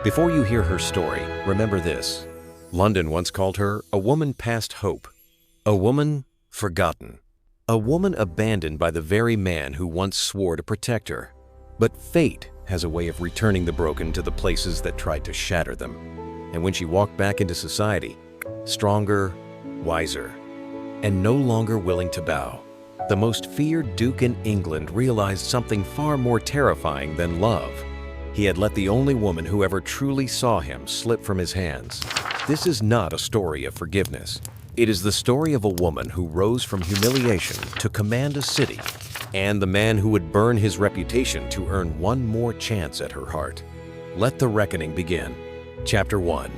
Before you hear her story, remember this. London once called her a woman past hope, a woman forgotten, a woman abandoned by the very man who once swore to protect her. But fate has a way of returning the broken to the places that tried to shatter them. And when she walked back into society, stronger, wiser, and no longer willing to bow, the most feared duke in England realized something far more terrifying than love. He had let the only woman who ever truly saw him slip from his hands. This is not a story of forgiveness. It is the story of a woman who rose from humiliation to command a city, and the man who would burn his reputation to earn one more chance at her heart. Let the reckoning begin. Chapter 1.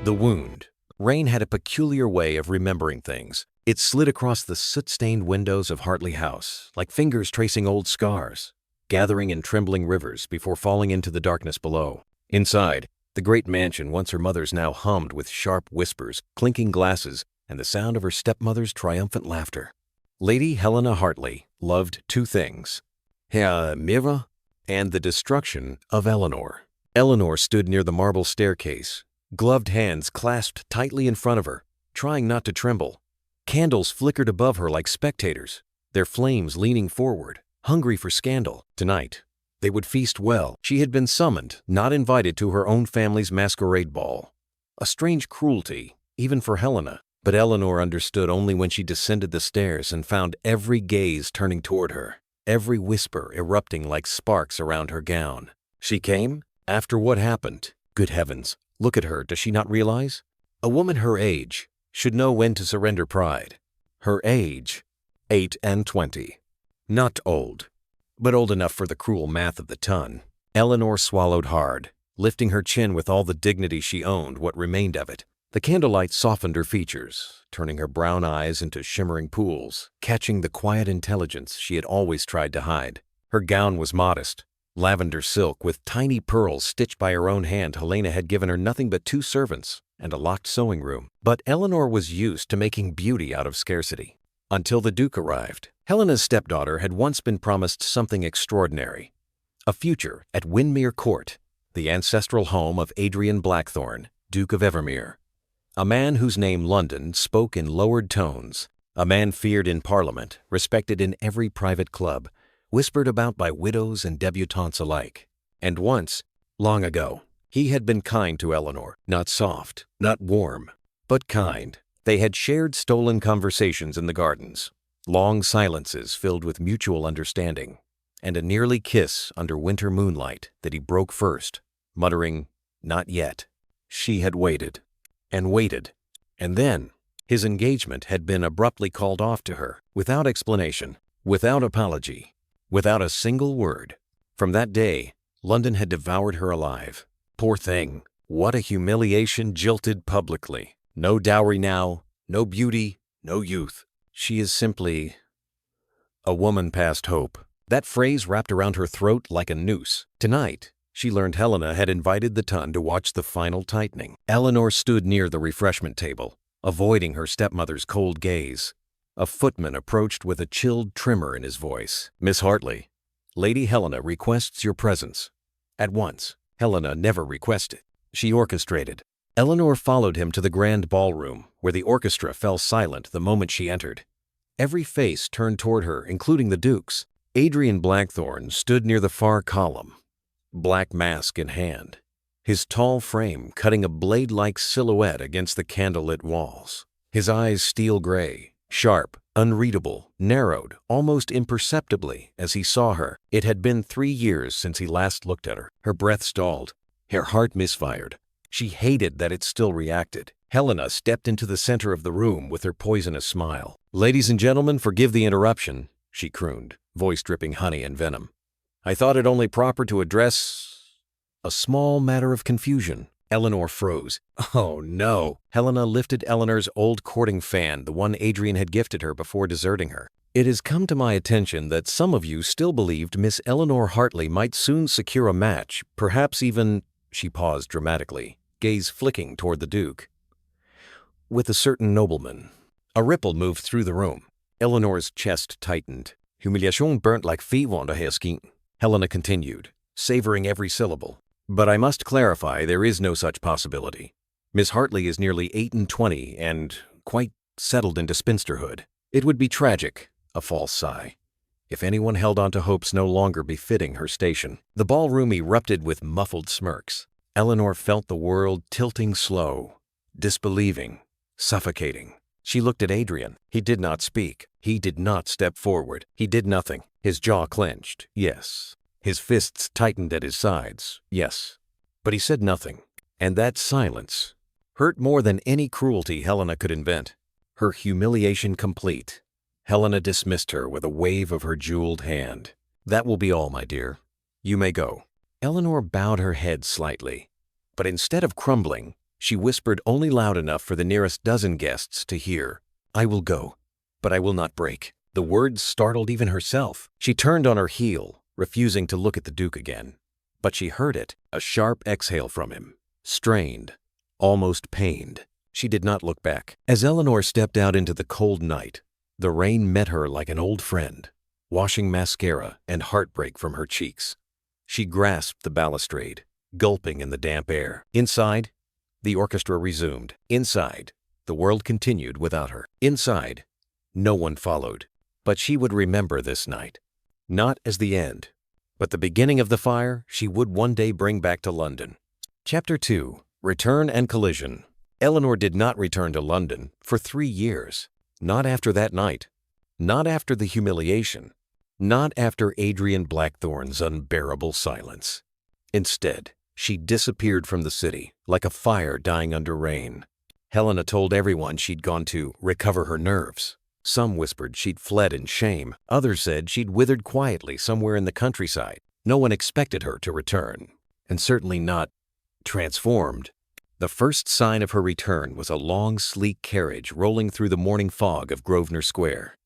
The Wound. Rain had a peculiar way of remembering things. It slid across the soot-stained windows of Hartleigh House, like fingers tracing old scars, gathering in trembling rivers before falling into the darkness below. Inside, the great mansion once her mother's now hummed with sharp whispers, clinking glasses, and the sound of her stepmother's triumphant laughter. Lady Eleanor Hartleigh loved two things: her mirror and the destruction of Eleanor. Eleanor stood near the marble staircase, gloved hands clasped tightly in front of her, trying not to tremble. Candles flickered above her like spectators, their flames leaning forward, hungry for scandal. Tonight, they would feast well. She had been summoned, not invited to her own family's masquerade ball. A strange cruelty, even for Helena, but Eleanor understood only when she descended the stairs and found every gaze turning toward her, every whisper erupting like sparks around her gown. She came after what happened. Good heavens, look at her, does she not realize? A woman her age should know when to surrender pride. Her age, 8 and 20. Not old, but old enough for the cruel math of the ton. Eleanor swallowed hard, lifting her chin with all the dignity she owned what remained of it. The candlelight softened her features, turning her brown eyes into shimmering pools, catching the quiet intelligence she had always tried to hide. Her gown was modest, lavender silk with tiny pearls stitched by her own hand. Helena had given her nothing but 2 servants and a locked sewing room. But Eleanor was used to making beauty out of scarcity. Until the Duke arrived. Helena's stepdaughter had once been promised something extraordinary: a future at Windermere Court, the ancestral home of Adrian Blackthorne, Duke of Evermere. A man whose name London spoke in lowered tones, a man feared in Parliament, respected in every private club, whispered about by widows and debutantes alike. And once, long ago, he had been kind to Eleanor, not soft, not warm, but kind. They had shared stolen conversations in the gardens, long silences filled with mutual understanding, and a nearly kiss under winter moonlight that he broke first, muttering, "Not yet." She had waited, and then his engagement had been abruptly called off to her, without explanation, without apology, without a single word. From that day, London had devoured her alive. Poor thing, what a humiliation, jilted publicly. No dowry now, no beauty, no youth. She is simply a woman past hope. That phrase wrapped around her throat like a noose. Tonight, she learned Helena had invited the ton to watch the final tightening. Eleanor stood near the refreshment table, avoiding her stepmother's cold gaze. A footman approached with a chilled tremor in his voice. "Miss Hartleigh, Lady Helena requests your presence." At once. Helena never requested. She orchestrated. Eleanor followed him to the grand ballroom, where the orchestra fell silent the moment she entered. Every face turned toward her, including the Duke's. Adrian Blackthorne stood near the far column, black mask in hand, his tall frame cutting a blade-like silhouette against the candlelit walls. His eyes steel gray, sharp, unreadable, narrowed almost imperceptibly as he saw her. It had been 3 years since he last looked at her. Her breath stalled. Her heart misfired. She hated that it still reacted. Helena stepped into the center of the room with her poisonous smile. "Ladies and gentlemen, forgive the interruption," she crooned, voice dripping honey and venom. "I thought it only proper to address a small matter of confusion." Eleanor froze. "Oh, no." Helena lifted Eleanor's old courting fan, the one Adrian had gifted her before deserting her. "It has come to my attention that some of you still believed Miss Eleanor Hartleigh might soon secure a match, perhaps even—" She paused dramatically, gaze flicking toward the Duke. "With a certain nobleman." A ripple moved through the room. Eleanor's chest tightened. "Humiliation burnt like fever under her skin," Helena continued, savoring every syllable. But I must clarify, there is no such possibility. Miss Hartleigh is nearly 28 and quite settled into spinsterhood. It would be tragic, a false sigh, if anyone held on to hopes no longer befitting her station. The ballroom erupted with muffled smirks. Eleanor felt the world tilting slow, disbelieving, suffocating. She looked at Adrian. He did not speak. He did not step forward. He did nothing. His jaw clenched, yes. His fists tightened at his sides, yes. But he said nothing. And that silence hurt more than any cruelty Helena could invent. Her humiliation complete, Helena dismissed her with a wave of her jeweled hand. "That will be all, my dear. You may go." Eleanor bowed her head slightly, but instead of crumbling, she whispered only loud enough for the nearest dozen guests to hear, "I will go, but I will not break." The words startled even herself. She turned on her heel, refusing to look at the Duke again. But she heard it, a sharp exhale from him, strained, almost pained. She did not look back. As Eleanor stepped out into the cold night, the rain met her like an old friend, washing mascara and heartbreak from her cheeks. She grasped the balustrade, gulping in the damp air. Inside, the orchestra resumed. Inside, the world continued without her. Inside, no one followed. But she would remember this night, not as the end, but the beginning of the fire she would one day bring back to London. Chapter 2. Return and Collision. Eleanor did not return to London for 3 years. Not after that night. Not after the humiliation. Not after Adrian Blackthorne's unbearable silence. Instead, she disappeared from the city like a fire dying under rain. Helena told everyone she'd gone to recover her nerves. Some whispered she'd fled in shame. Others said she'd withered quietly somewhere in the countryside. No one expected her to return, and certainly not transformed. The first sign of her return was a long, sleek carriage rolling through the morning fog of Grosvenor Square.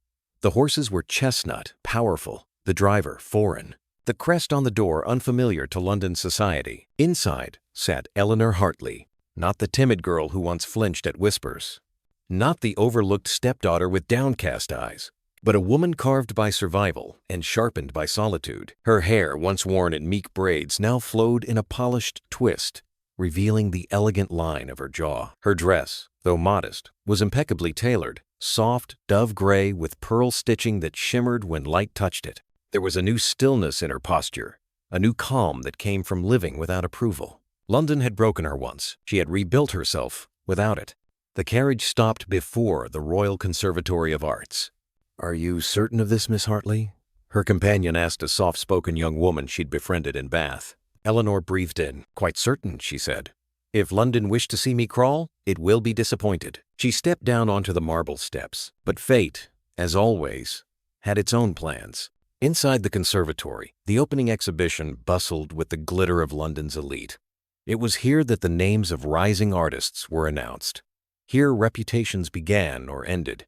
The horses were chestnut, powerful, the driver foreign, the crest on the door unfamiliar to London society. Inside sat Eleanor Hartleigh, not the timid girl who once flinched at whispers, not the overlooked stepdaughter with downcast eyes, but a woman carved by survival and sharpened by solitude. Her hair, once worn in meek braids, now flowed in a polished twist, revealing the elegant line of her jaw. Her dress, though modest, was impeccably tailored, soft dove gray with pearl stitching that shimmered when light touched it. There was a new stillness in her posture, a new calm that came from living without approval. London had broken her once. She had rebuilt herself without it. The carriage stopped before the Royal Conservatory of Arts. "Are you certain of this, Miss Hartleigh?" her companion asked a soft-spoken young woman she'd befriended in Bath. Eleanor breathed in. "Quite certain," she said. "If London wished to see me crawl, it will be disappointed." She stepped down onto the marble steps. But fate, as always, had its own plans. Inside the conservatory, the opening exhibition bustled with the glitter of London's elite. It was here that the names of rising artists were announced. Here reputations began or ended.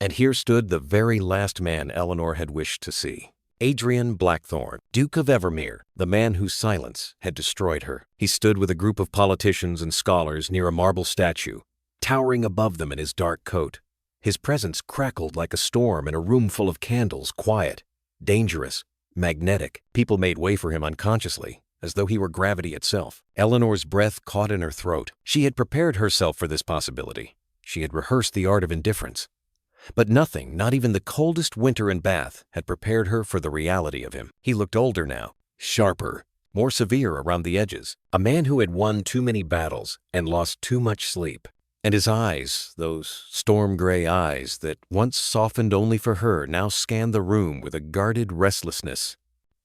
And here stood the very last man Eleanor had wished to see. Adrian Blackthorne, Duke of Evermere, the man whose silence had destroyed her. He stood with a group of politicians and scholars near a marble statue, towering above them in his dark coat. His presence crackled like a storm in a room full of candles, quiet, dangerous, magnetic. People made way for him unconsciously, as though he were gravity itself. Eleanor's breath caught in her throat. She had prepared herself for this possibility. She had rehearsed the art of indifference. But nothing, not even the coldest winter in Bath, had prepared her for the reality of him. He looked older now, sharper, more severe around the edges. A man who had won too many battles and lost too much sleep. And his eyes, those storm-gray eyes that once softened only for her, now scanned the room with a guarded restlessness.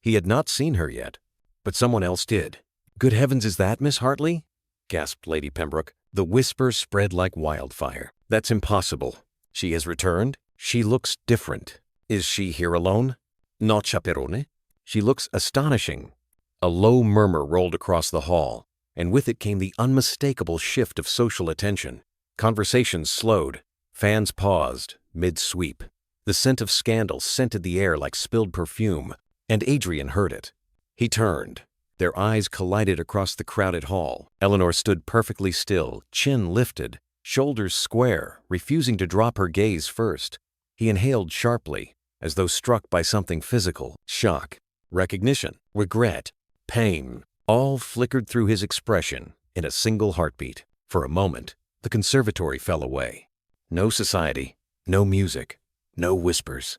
He had not seen her yet, but someone else did. "Good heavens, is that Miss Hartleigh?" gasped Lady Pembroke. The whisper spread like wildfire. "That's impossible. She has returned. She looks different. Is she here alone? No chaperone? She looks astonishing." A low murmur rolled across the hall, and with it came the unmistakable shift of social attention. Conversations slowed. Fans paused, mid-sweep. The scent of scandal scented the air like spilled perfume, and Adrian heard it. He turned. Their eyes collided across the crowded hall. Eleanor stood perfectly still, chin lifted, shoulders square, refusing to drop her gaze first. He inhaled sharply, as though struck by something physical. Shock, recognition, regret, pain. all flickered through his expression in a single heartbeat. For a moment, the conservatory fell away. No society, no music, no whispers.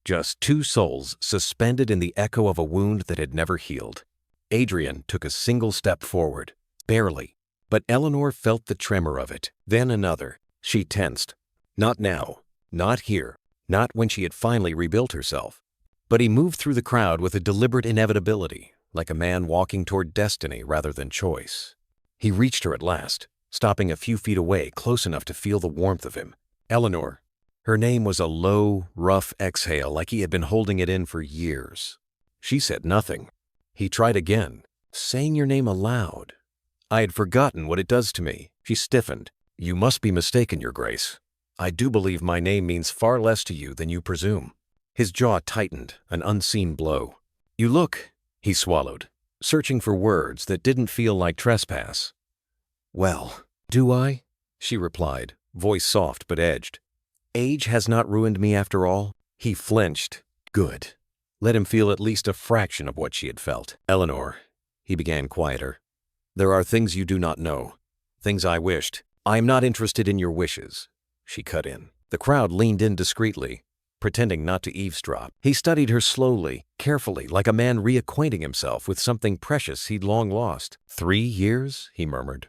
Just two souls suspended in the echo of a wound that had never healed. Adrian took a single step forward, barely, but Eleanor felt the tremor of it. Then another. She tensed. Not now, not here, not when she had finally rebuilt herself. But he moved through the crowd with a deliberate inevitability, like a man walking toward destiny rather than choice. He reached her at last, stopping a few feet away, close enough to feel the warmth of him. Eleanor. Her name was a low, rough exhale like he had been holding it in for years. She said nothing. He tried again, saying your name aloud. I had forgotten what it does to me. She stiffened. You must be mistaken, Your Grace. I do believe my name means far less to you than you presume. His jaw tightened, an unseen blow. You look, he swallowed, searching for words that didn't feel like trespass. Well, do I? She replied, voice soft but edged. Age has not ruined me after all. He flinched. Good. Let him feel at least a fraction of what she had felt. Eleanor, he began quieter. There are things you do not know. Things I wished. I am not interested in your wishes. She cut in. The crowd leaned in discreetly, pretending not to eavesdrop. He studied her slowly, carefully, like a man reacquainting himself with something precious he'd long lost. 3 years, he murmured.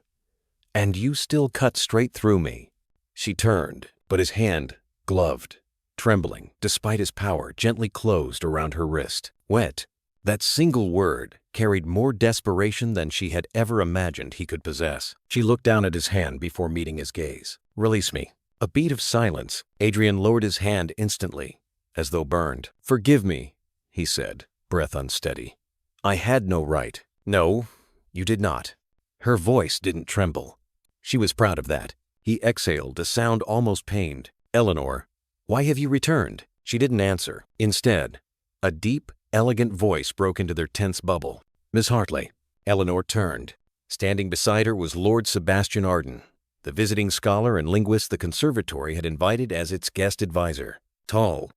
And you still cut straight through me. She turned, but his hand, gloved, trembling, despite his power, gently closed around her wrist. Wet. That single word carried more desperation than she had ever imagined he could possess. She looked down at his hand before meeting his gaze. Release me. A beat of silence. Adrian lowered his hand instantly, as though burned. Forgive me, he said, breath unsteady. I had no right. No, you did not. Her voice didn't tremble. She was proud of that. He exhaled, a sound almost pained. Eleanor, why have you returned? She didn't answer. Instead, a deep, elegant voice broke into their tense bubble. Miss Hartleigh. Eleanor turned. Standing beside her was Lord Sebastian Arden, the visiting scholar and linguist the conservatory had invited as its guest advisor. Tall,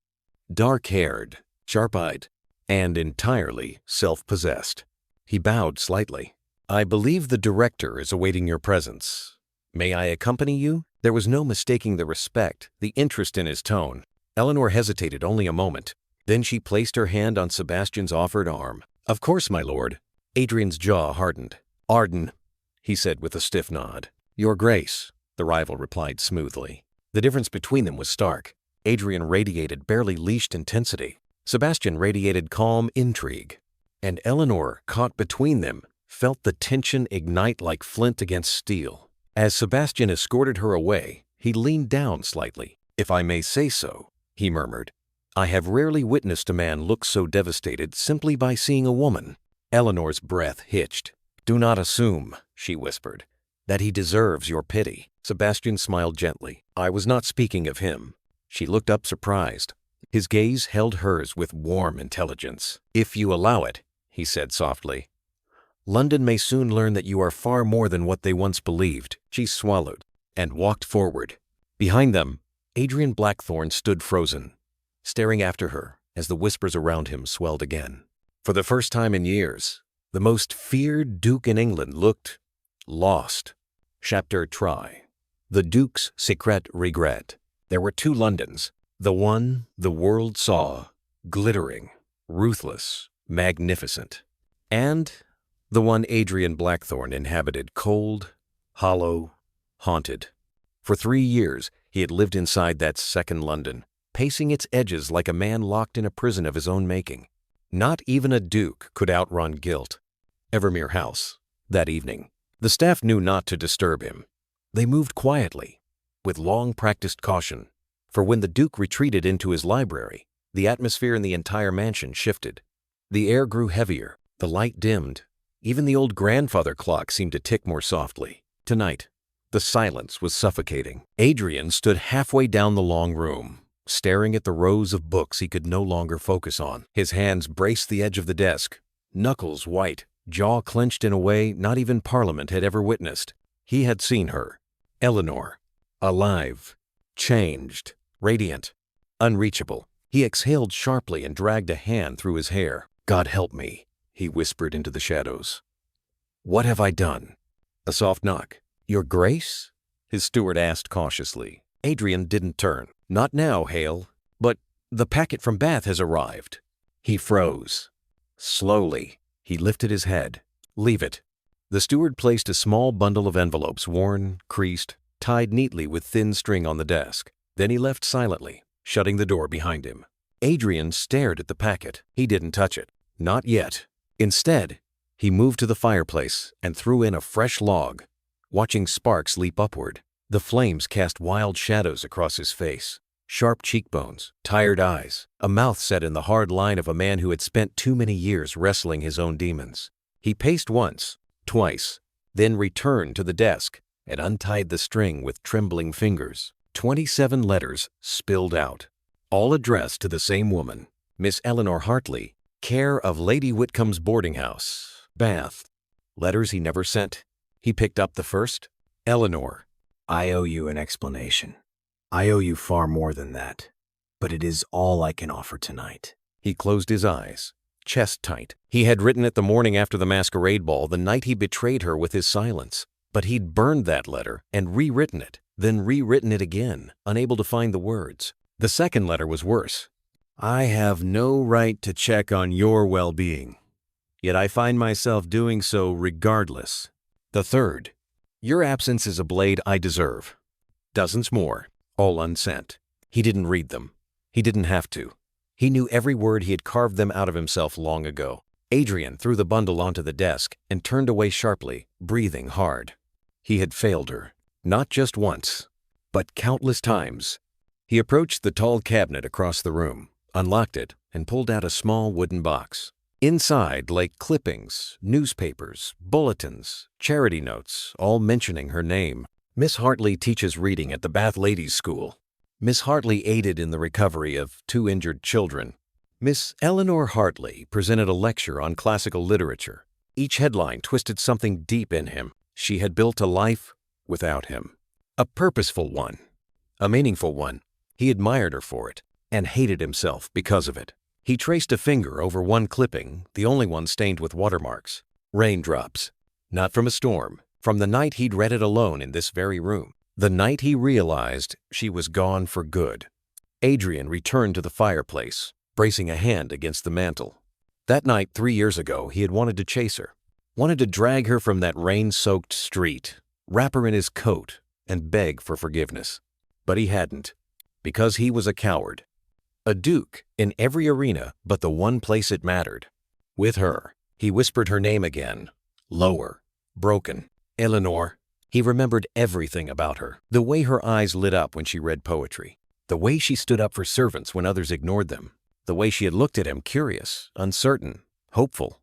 dark-haired, sharp-eyed, and entirely self-possessed. He bowed slightly. I believe the director is awaiting your presence. May I accompany you? There was no mistaking the respect, the interest in his tone. Eleanor hesitated only a moment. Then she placed her hand on Sebastian's offered arm. Of course, my lord. Adrian's jaw hardened. Arden, he said with a stiff nod. Your Grace, the rival replied smoothly. The difference between them was stark. Adrian radiated barely leashed intensity. Sebastian radiated calm intrigue. And Eleanor, caught between them, felt the tension ignite like flint against steel. As Sebastian escorted her away, he leaned down slightly. If I may say so, he murmured. I have rarely witnessed a man look so devastated simply by seeing a woman. Eleanor's breath hitched. Do not assume, she whispered, that he deserves your pity. Sebastian smiled gently. I was not speaking of him. She looked up surprised. His gaze held hers with warm intelligence. If you allow it, he said softly. London may soon learn that you are far more than what they once believed. She swallowed and walked forward. Behind them, Adrian Blackthorne stood frozen, staring after her as the whispers around him swelled again. For the first time in years, the most feared Duke in England looked lost. Chapter Try. The Duke's Secret Regret. There were 2 Londons. The one the world saw, glittering, ruthless, magnificent. And the one Adrian Blackthorne inhabited, cold, hollow, haunted. For 3 years, he had lived inside that second London, pacing its edges like a man locked in a prison of his own making. Not even a duke could outrun guilt. Evermere House, that evening. The staff knew not to disturb him. They moved quietly, with long-practiced caution, for when the duke retreated into his library, the atmosphere in the entire mansion shifted. The air grew heavier, the light dimmed. Even the old grandfather clock seemed to tick more softly. Tonight, the silence was suffocating. Adrian stood halfway down the long room, staring at the rows of books he could no longer focus on. His hands braced the edge of the desk, knuckles white, jaw clenched in a way not even Parliament had ever witnessed. He had seen her, Eleanor, alive, changed, radiant, unreachable. He exhaled sharply and dragged a hand through his hair. God help me, he whispered into the shadows. What have I done? A soft knock. Your Grace? His steward asked cautiously. Adrian didn't turn. Not now, Hale. But the packet from Bath has arrived. He froze. Slowly, he lifted his head. Leave it. The steward placed a small bundle of envelopes, worn, creased, tied neatly with thin string on the desk. Then he left silently, shutting the door behind him. Adrian stared at the packet. He didn't touch it. Not yet. Instead, he moved to the fireplace and threw in a fresh log, watching sparks leap upward. The flames cast wild shadows across his face. Sharp cheekbones, tired eyes, a mouth set in the hard line of a man who had spent too many years wrestling his own demons. He paced once, twice, then returned to the desk and untied the string with trembling fingers. 27 letters spilled out, all addressed to the same woman, Miss Eleanor Hartleigh, care of Lady Whitcomb's boarding house, Bath. Letters he never sent. He picked up the first. Eleanor, I owe you an explanation. I owe you far more than that, but it is all I can offer tonight. He closed his eyes, chest tight. He had written it the morning after the masquerade ball, the night he betrayed her with his silence. But he'd burned that letter and rewritten it, then rewritten it again, unable to find the words. The second letter was worse. I have no right to check on your well-being, yet I find myself doing so regardless. The third, your absence is a blade I deserve. Dozens more, all unsent. He didn't read them. He didn't have to. He knew every word. He had carved them out of himself long ago. Adrian threw the bundle onto the desk and turned away sharply, breathing hard. He had failed her, not just once, but countless times. He approached the tall cabinet across the room, unlocked it, and pulled out a small wooden box. Inside lay clippings, newspapers, bulletins, charity notes, all mentioning her name. Miss Hartleigh teaches reading at the Bath Ladies' School. Miss Hartleigh aided in the recovery of 2 injured children. Miss Eleanor Hartleigh presented a lecture on classical literature. Each headline twisted something deep in him. She had built a life without him. A purposeful one. A meaningful one. He admired her for it and hated himself because of it. He traced a finger over one clipping, the only one stained with watermarks. Raindrops. Not from a storm. From the night he'd read it alone in this very room. The night he realized she was gone for good. Adrian returned to the fireplace, bracing a hand against the mantel. That night 3 years ago, he had wanted to chase her. Wanted to drag her from that rain-soaked street, wrap her in his coat, and beg for forgiveness. But he hadn't, because he was a coward. A duke in every arena but the one place it mattered. With her, he whispered her name again, lower, broken. Eleanor. He remembered everything about her. The way her eyes lit up when she read poetry. The way she stood up for servants when others ignored them. The way she had looked at him, curious, uncertain, hopeful.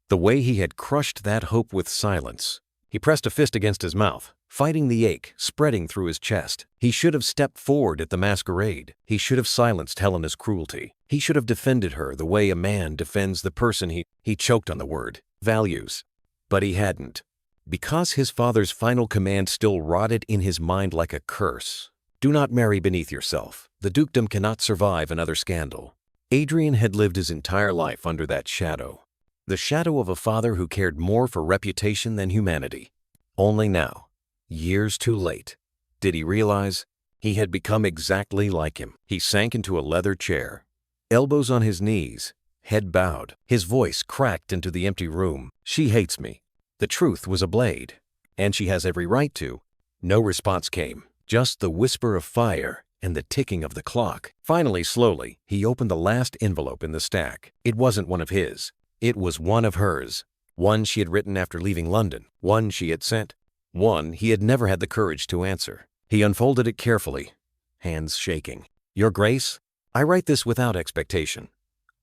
The way he had crushed that hope with silence. He pressed a fist against his mouth, fighting the ache spreading through his chest. He should have stepped forward at the masquerade. He should have silenced Helena's cruelty. He should have defended her the way a man defends the person he choked on the word, values. But he hadn't. Because his father's final command still rotted in his mind like a curse. Do not marry beneath yourself. The dukedom cannot survive another scandal. Adrian had lived his entire life under that shadow. The shadow of a father who cared more for reputation than humanity. Only now, years too late, did he realize he had become exactly like him. He sank into a leather chair, elbows on his knees, head bowed. His voice cracked into the empty room. She hates me. The truth was a blade, and she has every right to. No response came, just the whisper of fire and the ticking of the clock. Finally, slowly, he opened the last envelope in the stack. It wasn't one of his. It was one of hers. One she had written after leaving London. One she had sent. One he had never had the courage to answer. He unfolded it carefully, hands shaking. Your Grace, I write this without expectation,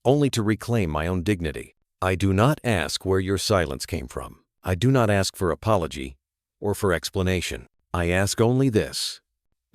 only to reclaim my own dignity. I do not ask where your silence came from. I do not ask for apology or for explanation. I ask only this,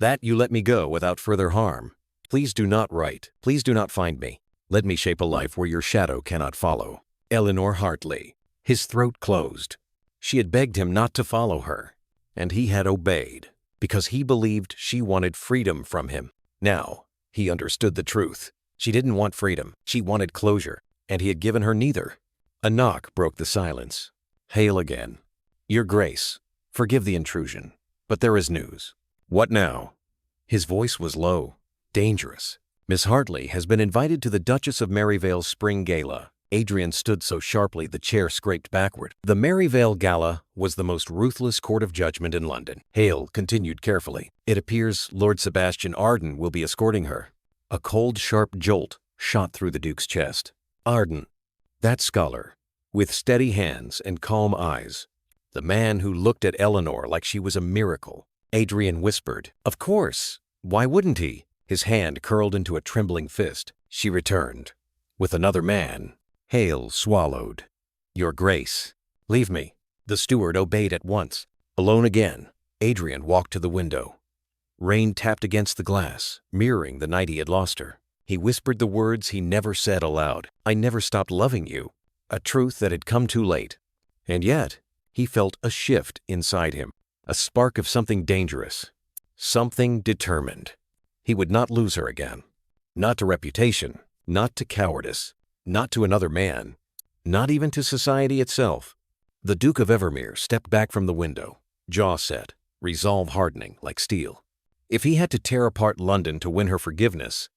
that you let me go without further harm. Please do not write. Please do not find me. Let me shape a life where your shadow cannot follow. Eleanor Hartleigh. His throat closed. She had begged him not to follow her, and he had obeyed because he believed she wanted freedom from him. Now, he understood the truth. She didn't want freedom. She wanted closure, and he had given her neither. A knock broke the silence. Hale again. Your Grace, forgive the intrusion, but there is news. What now? His voice was low, dangerous. Miss Hartleigh has been invited to the Duchess of Maryvale's spring gala. Adrian stood so sharply the chair scraped backward. The Maryvale Gala was the most ruthless court of judgment in London. Hale continued carefully. It appears Lord Sebastian Arden will be escorting her. A cold, sharp jolt shot through the Duke's chest. Arden, that scholar, with steady hands and calm eyes. The man who looked at Eleanor like she was a miracle. Adrian whispered, "Of course. Why wouldn't he?" His hand curled into a trembling fist. She returned. "With another man." Hale swallowed. "Your Grace, leave me." The steward obeyed at once. Alone again, Adrian walked to the window. Rain tapped against the glass, mirroring the night he had lost her. He whispered the words he never said aloud. "I never stopped loving you." A truth that had come too late. And yet, he felt a shift inside him, a spark of something dangerous, something determined. He would not lose her again. Not to reputation, not to cowardice, not to another man, not even to society itself. The Duke of Evermere stepped back from the window, jaw set, resolve hardening like steel. If he had to tear apart London to win her forgiveness,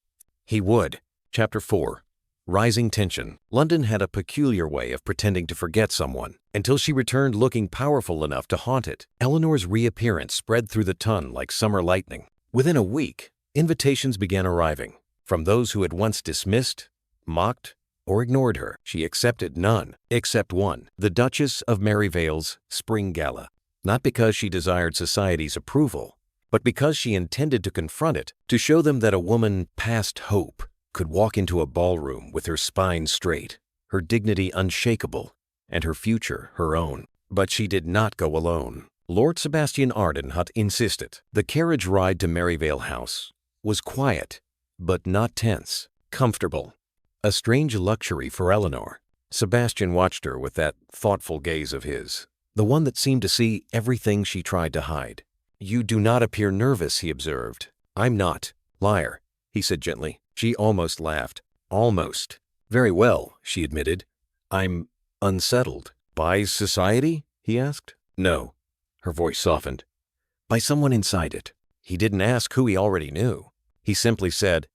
he would. Chapter 4. Rising tension. London had a peculiar way of pretending to forget someone, until she returned looking powerful enough to haunt it. Eleanor's reappearance spread through the ton like summer lightning. Within a week, invitations began arriving. From those who had once dismissed, mocked, or ignored her, she accepted none, except one, the Duchess of Maryvale's spring gala. Not because she desired society's approval, but because she intended to confront it, to show them that a woman past hope could walk into a ballroom with her spine straight, her dignity unshakable, and her future her own. But she did not go alone. Lord Sebastian Arden had insisted. The carriage ride to Maryvale House was quiet, but not tense, comfortable. A strange luxury for Eleanor. Sebastian watched her with that thoughtful gaze of his, the one that seemed to see everything she tried to hide. "You do not appear nervous," he observed. "I'm not. Liar," he said gently. She almost laughed. "Almost." "Very well," she admitted. "I'm unsettled." "By society?" he asked. "No." Her voice softened. "By someone inside it." He didn't ask who he already knew. He simply said,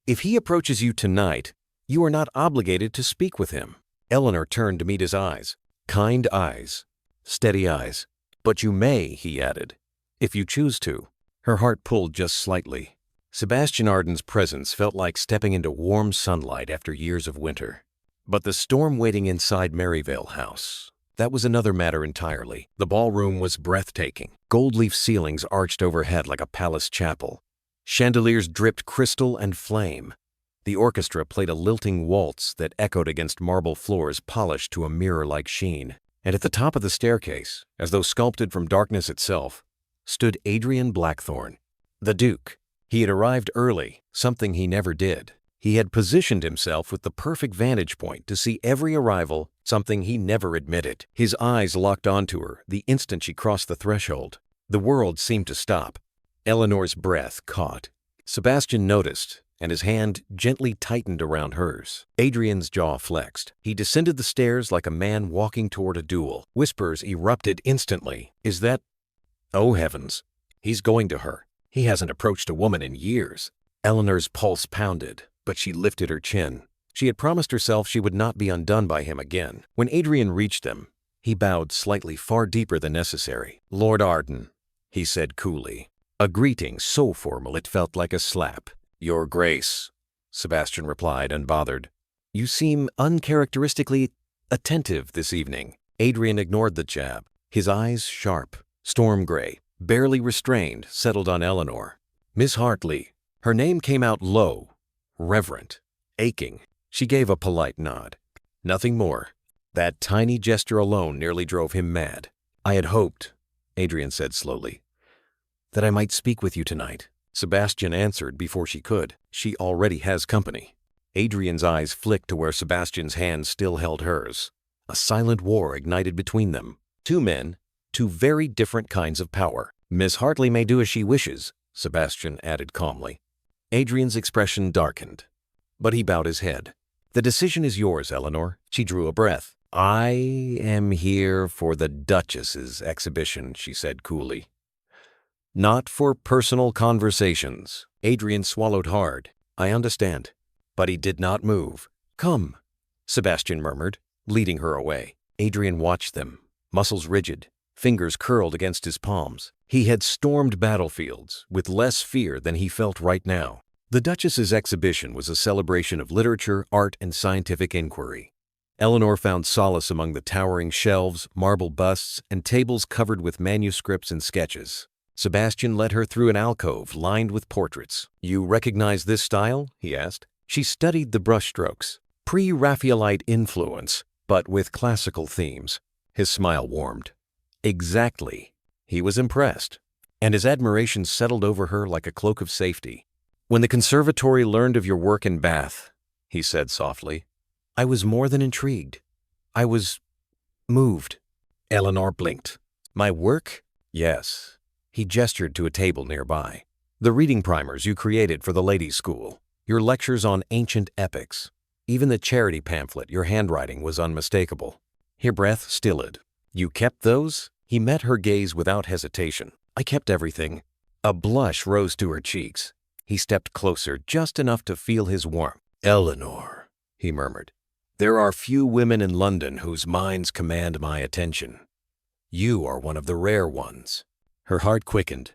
"If he approaches you tonight, you are not obligated to speak with him." Eleanor turned to meet his eyes. Kind eyes. Steady eyes. "But you may," he added, "if you choose to." Her heart pulled just slightly. Sebastian Arden's presence felt like stepping into warm sunlight after years of winter. But the storm waiting inside Maryvale House, that was another matter entirely. The ballroom was breathtaking. Gold-leaf ceilings arched overhead like a palace chapel. Chandeliers dripped crystal and flame. The orchestra played a lilting waltz that echoed against marble floors polished to a mirror-like sheen. And at the top of the staircase, as though sculpted from darkness itself, stood Adrian Blackthorne, the Duke. He had arrived early, something he never did. He had positioned himself with the perfect vantage point to see every arrival, something he never admitted. His eyes locked onto her the instant she crossed the threshold. The world seemed to stop. Eleanor's breath caught. Sebastian noticed, and his hand gently tightened around hers. Adrian's jaw flexed. He descended the stairs like a man walking toward a duel. Whispers erupted instantly. "Is that—" "Oh heavens, he's going to her. He hasn't approached a woman in years." Eleanor's pulse pounded, but she lifted her chin. She had promised herself she would not be undone by him again. When Adrian reached them, he bowed slightly far deeper than necessary. "Lord Arden," he said coolly. A greeting so formal it felt like a slap. "Your Grace," Sebastian replied, unbothered. "You seem uncharacteristically attentive this evening." Adrian ignored the jab. His eyes, sharp, storm gray, barely restrained, settled on Eleanor. "Miss Hartleigh." Her name came out low, reverent, aching. She gave a polite nod. Nothing more. That tiny gesture alone nearly drove him mad. "I had hoped," Adrian said slowly, "that I might speak with you tonight." Sebastian answered before she could. "She already has company." Adrian's eyes flicked to where Sebastian's hand still held hers. A silent war ignited between them. Two men, two very different kinds of power. "Miss Hartleigh may do as she wishes," Sebastian added calmly. Adrian's expression darkened, but he bowed his head. "The decision is yours, Eleanor." She drew a breath. I am here for the Duchess's exhibition, she said coolly. Not for personal conversations. Adrian swallowed hard. I understand. But he did not move. Come, Sebastian murmured, leading her away. Adrian watched them, muscles rigid, fingers curled against his palms. He had stormed battlefields with less fear than he felt right now. The Duchess's exhibition was a celebration of literature, art, and scientific inquiry. Eleanor found solace among the towering shelves, marble busts, and tables covered with manuscripts and sketches. Sebastian led her through an alcove lined with portraits. You recognize this style? He asked. She studied the brushstrokes, pre-Raphaelite influence, but with classical themes. His smile warmed. Exactly. He was impressed, and his admiration settled over her like a cloak of safety. When the conservatory learned of your work in Bath, he said softly, I was more than intrigued. I was moved. Eleanor blinked. My work? Yes. He gestured to a table nearby. The reading primers you created for the ladies' school. Your lectures on ancient epics. Even the charity pamphlet, your handwriting was unmistakable. Her breath stilled. You kept those? He met her gaze without hesitation. I kept everything. A blush rose to her cheeks. He stepped closer, just enough to feel his warmth. Eleanor, he murmured. There are few women in London whose minds command my attention. You are one of the rare ones. Her heart quickened.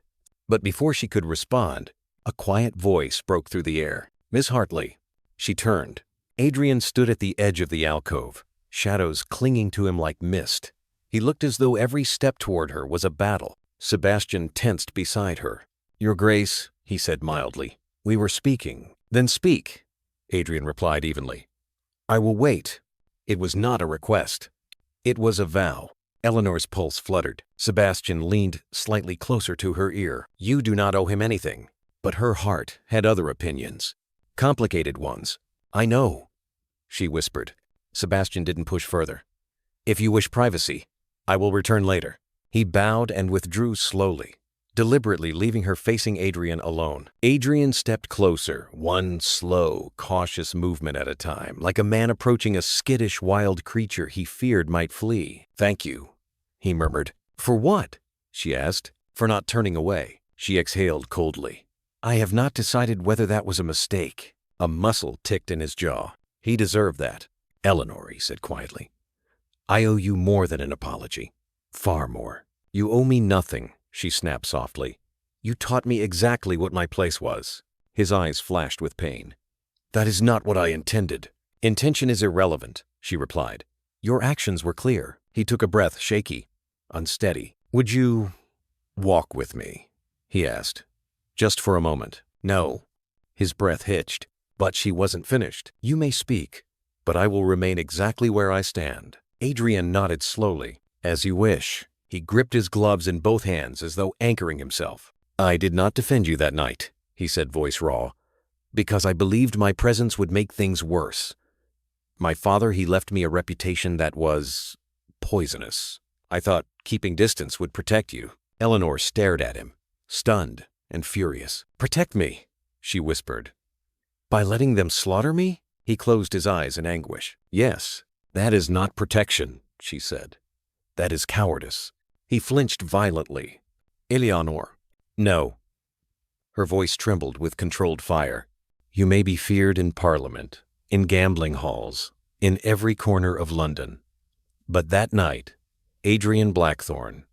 But before she could respond, a quiet voice broke through the air. Miss Hartleigh. She turned. Adrian stood at the edge of the alcove, shadows clinging to him like mist. He looked as though every step toward her was a battle. Sebastian tensed beside her. Your Grace, he said mildly. We were speaking. Then speak, Adrian replied evenly. I will wait. It was not a request. It was a vow. Eleanor's pulse fluttered. Sebastian leaned slightly closer to her ear. You do not owe him anything. But her heart had other opinions. Complicated ones. I know, she whispered. Sebastian didn't push further. If you wish privacy, I will return later. He bowed and withdrew slowly, deliberately leaving her facing Adrian alone. Adrian stepped closer, one slow, cautious movement at a time, like a man approaching a skittish wild creature he feared might flee. Thank you, he murmured. For what? She asked. For not turning away. She exhaled coldly. I have not decided whether that was a mistake. A muscle ticked in his jaw. He deserved that. Eleanor, he said quietly. I owe you more than an apology. Far more. You owe me nothing, she snapped softly. You taught me exactly what my place was. His eyes flashed with pain. That is not what I intended. Intention is irrelevant, she replied. Your actions were clear. He took a breath, shaky, unsteady. Would you walk with me? He asked. Just for a moment. No. His breath hitched. But she wasn't finished. You may speak, but I will remain exactly where I stand. Adrian nodded slowly. As you wish. He gripped his gloves in both hands as though anchoring himself. I did not defend you that night, he said, voice raw, because I believed my presence would make things worse. My father, he left me a reputation that was poisonous. I thought keeping distance would protect you. Eleanor stared at him, stunned and furious. Protect me, she whispered. By letting them slaughter me? He closed his eyes in anguish. Yes, that is not protection, she said. That is cowardice. He flinched violently. Eleanor. No. Her voice trembled with controlled fire. You may be feared in Parliament, in gambling halls, in every corner of London. But that night, Adrian Blackthorne,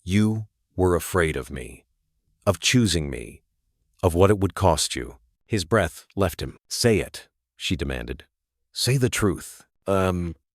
you were afraid of me, of choosing me, of what it would cost you. His breath left him. Say it, she demanded. Say the truth.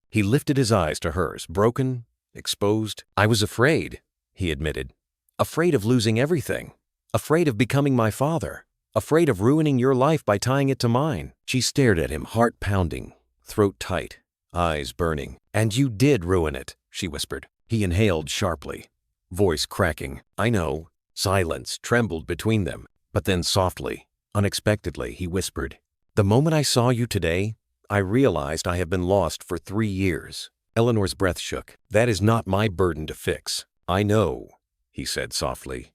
He lifted his eyes to hers, broken, exposed. I was afraid, he admitted. Afraid of losing everything. Afraid of becoming my father. Afraid of ruining your life by tying it to mine. She stared at him, heart pounding, throat tight, eyes burning. And you did ruin it, she whispered. He inhaled sharply, voice cracking. I know. Silence trembled between them. But then softly, unexpectedly, he whispered, the moment I saw you today, I realized I have been lost for 3 years. Eleanor's breath shook. That is not my burden to fix. I know, he said softly.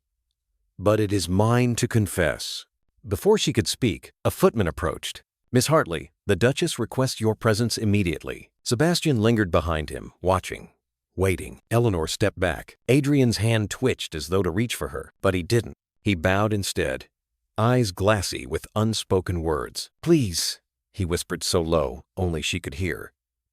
But it is mine to confess. Before she could speak, a footman approached. Miss Hartleigh, The Duchess requests your presence immediately. Sebastian lingered behind him, watching, waiting. Eleanor stepped back. Adrian's hand twitched as though to reach for her, but he didn't. He bowed instead, eyes glassy with unspoken words. "Please," he whispered so low only she could hear.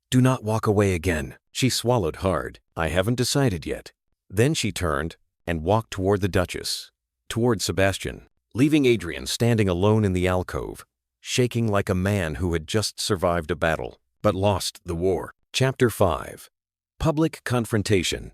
"Do not walk away again." She swallowed hard. "I haven't decided yet." Then she turned and walked toward the Duchess, toward Sebastian, leaving Adrian standing alone in the alcove, shaking like a man who had just survived a battle, but lost the war. Chapter 5. Public Confrontation.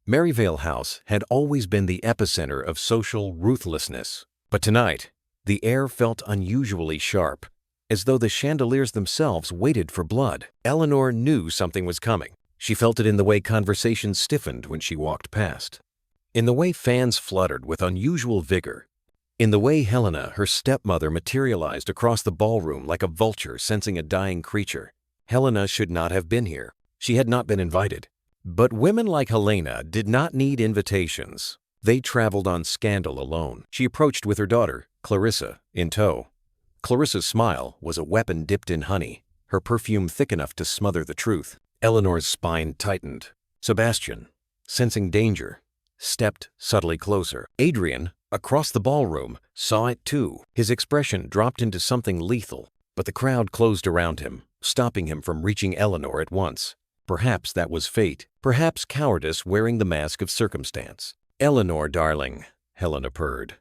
Maryvale House had always been the epicenter of social ruthlessness, but tonight, the air felt unusually sharp, as though the chandeliers themselves waited for blood. Eleanor knew something was coming. She felt it in the way conversation stiffened when she walked past, in the way fans fluttered with unusual vigor, in the way Helena, her stepmother, materialized across the ballroom like a vulture sensing a dying creature. Helena should not have been here. She had not been invited. But women like Helena did not need invitations. They traveled on scandal alone. She approached with her daughter, Clarissa, in tow. Clarissa's smile was a weapon dipped in honey, her perfume thick enough to smother the truth. Eleanor's spine tightened. Sebastian, sensing danger, stepped subtly closer. Adrian, across the ballroom, saw it too. His expression dropped into something lethal, but the crowd closed around him, stopping him from reaching Eleanor at once. Perhaps that was fate, perhaps cowardice wearing the mask of circumstance. "Eleanor, darling," Helena purred.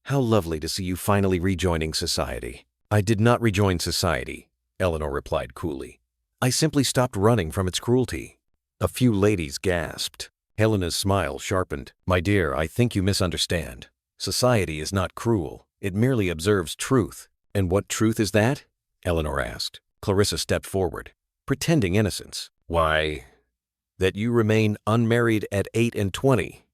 "How lovely to see you finally rejoining society." "I did not rejoin society," Eleanor replied coolly. "I simply stopped running from its cruelty." A few ladies gasped. Helena's smile sharpened. "My dear, I think you misunderstand. Society is not cruel. It merely observes truth." "And what truth is that?" Eleanor asked. Clarissa stepped forward, pretending innocence. "Why, that you remain unmarried at 8 and 20,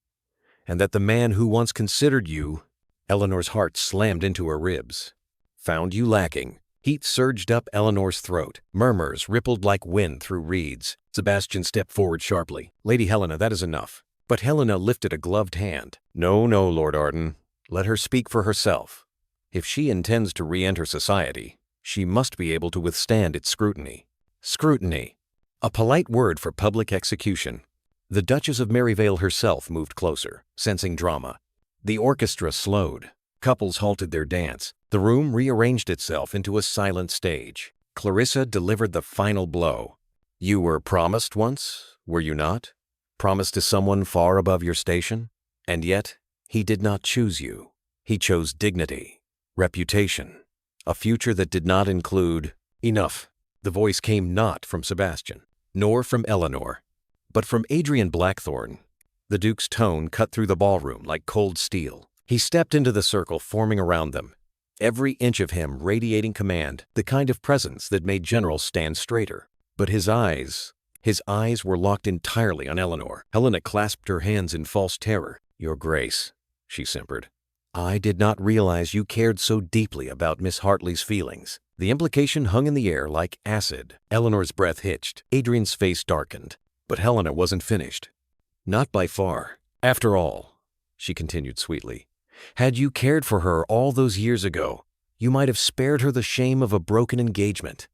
and that the man who once considered you—" Eleanor's heart slammed into her ribs. "Found you lacking." Heat surged up Eleanor's throat. Murmurs rippled like wind through reeds. Sebastian stepped forward sharply. "Lady Helena, that is enough." But Helena lifted a gloved hand. "No, no, Lord Arden. Let her speak for herself. If she intends to re-enter society, she must be able to withstand its scrutiny." Scrutiny. A polite word for public execution. The Duchess of Maryvale herself moved closer, sensing drama. The orchestra slowed. Couples halted their dance. The room rearranged itself into a silent stage. Clarissa delivered the final blow. "You were promised once, were you not? Promised to someone far above your station? And yet, he did not choose you. He chose dignity, reputation, a future that did not include—" "Enough." The voice came not from Sebastian, nor from Eleanor, but from Adrian Blackthorne. The Duke's tone cut through the ballroom like cold steel. He stepped into the circle forming around them, every inch of him radiating command, the kind of presence that made generals stand straighter. But his eyes were locked entirely on Eleanor. Helena clasped her hands in false terror. "Your Grace," she simpered, "I did not realize you cared so deeply about Miss Hartleigh's feelings." The implication hung in the air like acid. Eleanor's breath hitched. Adrian's face darkened. But Helena wasn't finished. "Not by far. After all," she continued sweetly, "had you cared for her all those years ago, you might have spared her the shame of a broken engagement.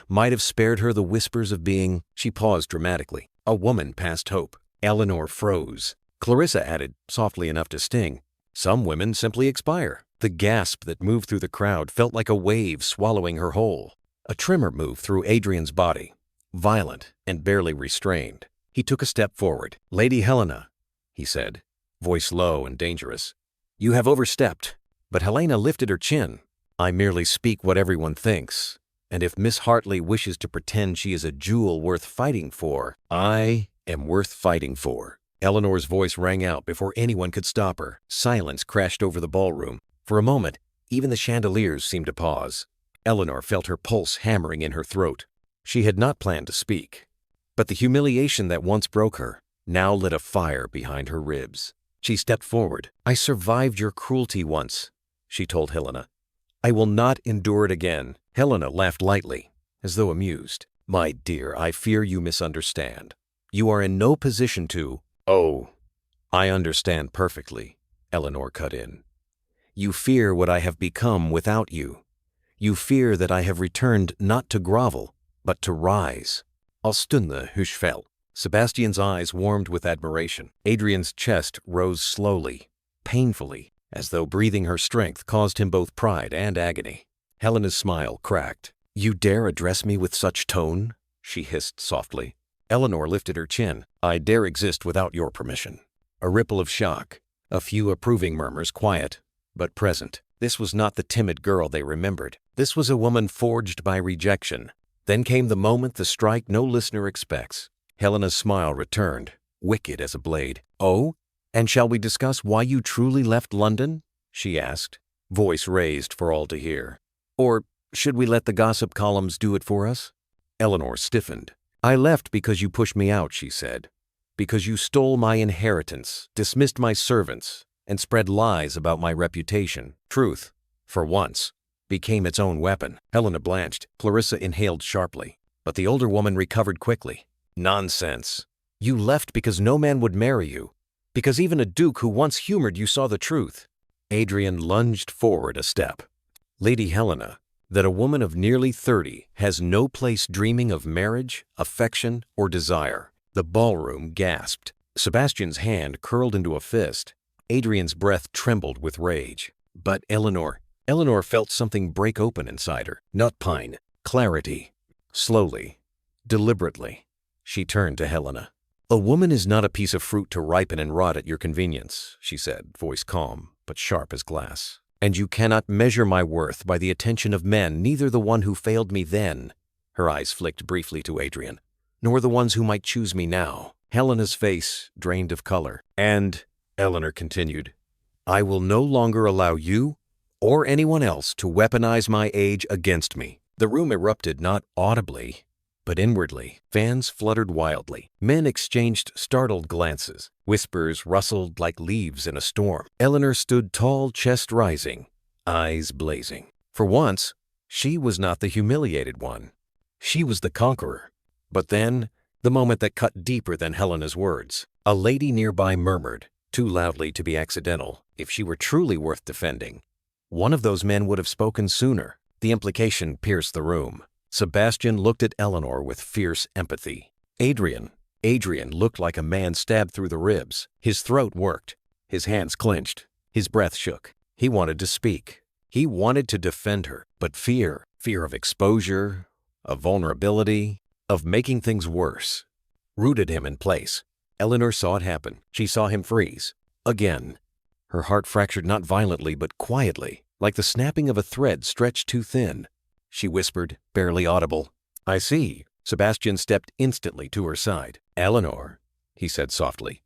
Might have spared her the whispers of being—" She paused dramatically. "A woman past hope." Eleanor froze. Clarissa added, softly enough to sting, "Some women simply expire." The gasp that moved through the crowd felt like a wave swallowing her whole. A tremor moved through Adrian's body, violent and barely restrained. He took a step forward. "Lady Helena," he said, voice low and dangerous, "you have overstepped." But Helena lifted her chin. "I merely speak what everyone thinks. And if Miss Hartleigh wishes to pretend she is a jewel worth fighting for, I am worth fighting for." Eleanor's voice rang out before anyone could stop her. Silence crashed over the ballroom. For a moment, even the chandeliers seemed to pause. Eleanor felt her pulse hammering in her throat. She had not planned to speak, but the humiliation that once broke her now lit a fire behind her ribs. She stepped forward. "I survived your cruelty once," she told Helena. "I will not endure it again." Helena laughed lightly, as though amused. "My dear, I fear you misunderstand. You are in no position to—" "Oh, I understand perfectly," Eleanor cut in. "You fear what I have become without you. You fear that I have returned not to grovel, but to rise. Als Stunde Huschfell. Sebastian's eyes warmed with admiration. Adrian's chest rose slowly, painfully, as though breathing her strength caused him both pride and agony. Helena's smile cracked. You dare address me with such tone? She hissed softly. Eleanor lifted her chin. I dare exist without your permission. A ripple of shock. A few approving murmurs, quiet, but present. This was not the timid girl they remembered. This was a woman forged by rejection. Then came the moment, the strike no listener expects. Helena's smile returned, wicked as a blade. Oh, and shall we discuss why you truly left London? She asked, voice raised for all to hear. Or should we let the gossip columns do it for us? Eleanor stiffened. I left because you pushed me out, she said. Because you stole my inheritance, dismissed my servants, and spread lies about my reputation. Truth, for once, became its own weapon. Helena blanched. Clarissa inhaled sharply. But the older woman recovered quickly. Nonsense. You left because no man would marry you. Because even a duke who once humored you saw the truth. Adrian lunged forward a step. Lady Helena, that a woman of nearly 30 has no place dreaming of marriage, affection, or desire. The ballroom gasped. Sebastian's hand curled into a fist. Adrian's breath trembled with rage. But Eleanor felt something break open inside her. Not pine, clarity. Slowly, deliberately, she turned to Helena. A woman is not a piece of fruit to ripen and rot at your convenience, she said, voice calm, but sharp as glass. And you cannot measure my worth by the attention of men, neither the one who failed me then, her eyes flicked briefly to Adrian, nor the ones who might choose me now. Helena's face drained of color. And, Eleanor continued, I will no longer allow you or anyone else to weaponize my age against me. The room erupted not audibly, but inwardly. Fans fluttered wildly. Men exchanged startled glances. Whispers rustled like leaves in a storm. Eleanor stood tall, chest rising, eyes blazing. For once, she was not the humiliated one. She was the conqueror. But then, the moment that cut deeper than Helena's words. A lady nearby murmured, too loudly to be accidental, if she were truly worth defending. One of those men would have spoken sooner. The implication pierced the room. Sebastian looked at Eleanor with fierce empathy. Adrian looked like a man stabbed through the ribs. His throat worked. His hands clenched. His breath shook. He wanted to speak. He wanted to defend her. But fear of exposure, of vulnerability, of making things worse, rooted him in place. Eleanor saw it happen. She saw him freeze. Again. Her heart fractured not violently but quietly, like the snapping of a thread stretched too thin. She whispered, barely audible, I see. Sebastian stepped instantly to her side. Eleanor, he said softly,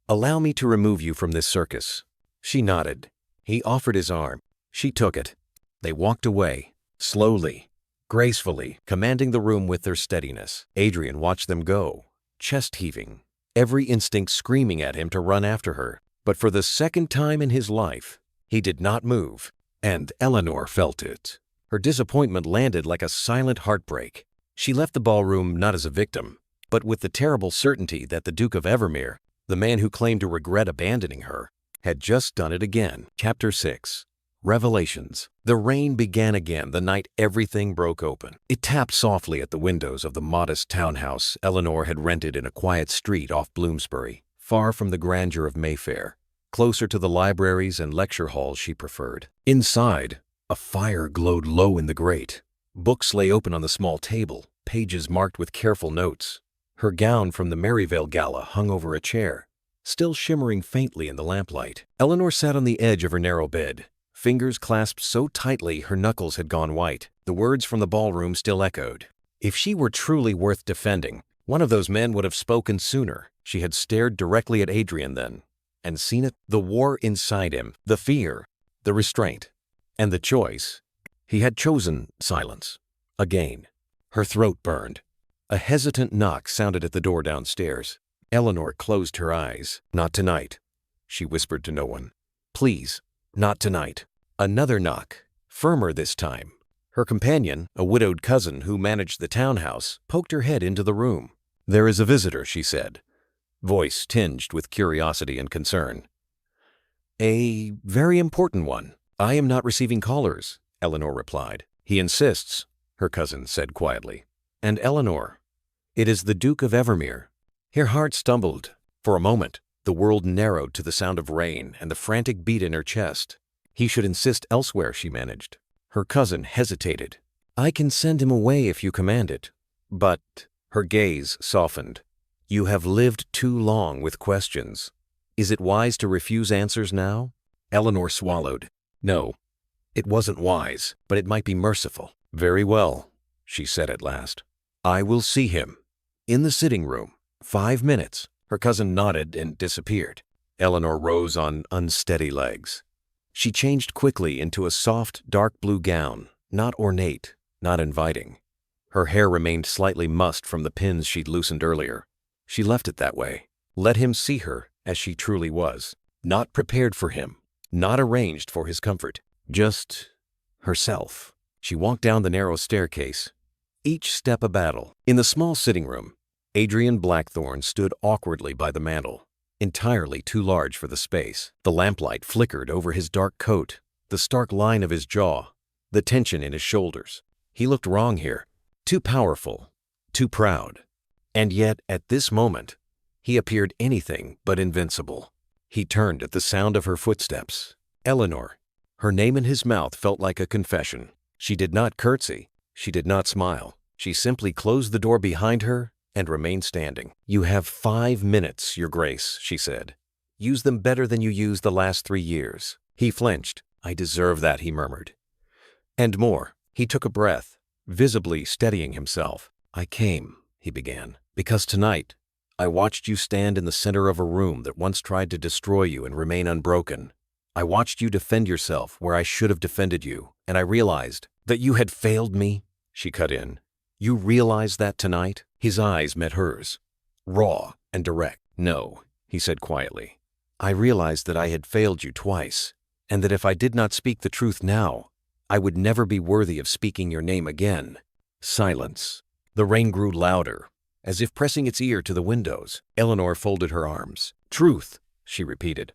allow me to remove you from this circus. She nodded. He offered his arm. She took it. They walked away, slowly, gracefully, commanding the room with their steadiness. Adrian watched them go, chest heaving, every instinct screaming at him to run after her. But for the second time in his life, he did not move, and Eleanor felt it. Her disappointment landed like a silent heartbreak. She left the ballroom not as a victim, but with the terrible certainty that the Duke of Evermere, the man who claimed to regret abandoning her, had just done it again. Chapter 6. Revelations. The rain began again the night everything broke open. It tapped softly at the windows of the modest townhouse Eleanor had rented in a quiet street off Bloomsbury, far from the grandeur of Mayfair, closer to the libraries and lecture halls she preferred. Inside, a fire glowed low in the grate. Books lay open on the small table, pages marked with careful notes. Her gown from the Maryvale Gala hung over a chair, still shimmering faintly in the lamplight. Eleanor sat on the edge of her narrow bed, fingers clasped so tightly her knuckles had gone white. The words from the ballroom still echoed. If she were truly worth defending, one of those men would have spoken sooner. She had stared directly at Adrian then, and seen it, the war inside him, the fear, the restraint, and the choice. He had chosen silence. Again. Her throat burned. A hesitant knock sounded at the door downstairs. Eleanor closed her eyes. Not tonight, she whispered to no one. Please, not tonight. Another knock, firmer this time. Her companion, a widowed cousin who managed the townhouse, poked her head into the room. There is a visitor, she said, voice tinged with curiosity and concern. A very important one. I am not receiving callers. Eleanor replied. He insists, her cousin said quietly. And Eleanor, it is the Duke of Evermere. Her heart stumbled. For a moment, the world narrowed to the sound of rain and the frantic beat in her chest. He should insist elsewhere, she managed. Her cousin hesitated. I can send him away if you command it. But her gaze softened. You have lived too long with questions. Is it wise to refuse answers now? Eleanor swallowed. No, it wasn't wise, but it might be merciful. Very well, she said at last. I will see him. In the sitting room. 5 minutes. Her cousin nodded and disappeared. Eleanor rose on unsteady legs. She changed quickly into a soft, dark blue gown, not ornate, not inviting. Her hair remained slightly mussed from the pins she'd loosened earlier. She left it that way. Let him see her as she truly was. Not prepared for him. Not arranged for his comfort. Just herself. She walked down the narrow staircase, each step a battle. In the small sitting room, Adrian Blackthorne stood awkwardly by the mantel, entirely too large for the space. The lamplight flickered over his dark coat, the stark line of his jaw, the tension in his shoulders. He looked wrong here. Too powerful, too proud. And yet, at this moment, he appeared anything but invincible. He turned at the sound of her footsteps. Eleanor. Her name in his mouth felt like a confession. She did not curtsy. She did not smile. She simply closed the door behind her and remained standing. You have 5 minutes, Your Grace, she said. Use them better than you used the last 3 years. He flinched. I deserve that, he murmured. And more. He took a breath, visibly steadying himself. I came, he began, because tonight I watched you stand in the center of a room that once tried to destroy you and remain unbroken. I watched you defend yourself where I should have defended you, and I realized that you had failed me, she cut in. You realize that tonight? His eyes met hers, raw and direct. No, he said quietly. I realized that I had failed you twice, and that if I did not speak the truth now, I would never be worthy of speaking your name again. Silence. The rain grew louder, as if pressing its ear to the windows. Eleanor folded her arms. Truth, she repeated.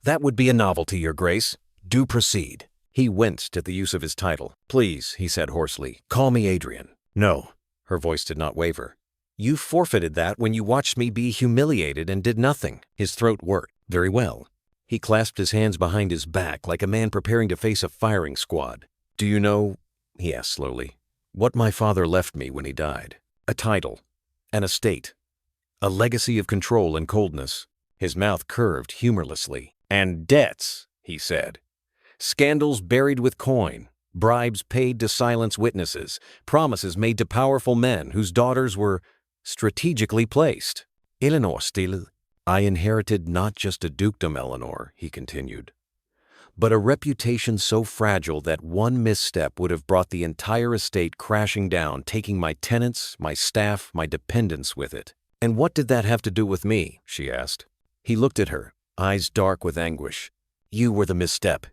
That would be a novelty, Your Grace. Do proceed. He winced at the use of his title. Please, he said hoarsely, call me Adrian. No. Her voice did not waver. You forfeited that when you watched me be humiliated and did nothing. His throat worked. Very well. He clasped his hands behind his back like a man preparing to face a firing squad. Do you know, he asked slowly, what my father left me when he died? A title, an estate, a legacy of control and coldness. His mouth curved humorlessly. And debts, he said. Scandals buried with coin, bribes paid to silence witnesses, promises made to powerful men whose daughters were strategically placed. Eleanor still. I inherited not just a dukedom, Eleanor, he continued, but a reputation so fragile that one misstep would have brought the entire estate crashing down, taking my tenants, my staff, my dependents with it. And what did that have to do with me? She asked. He looked at her, eyes dark with anguish. You were the misstep,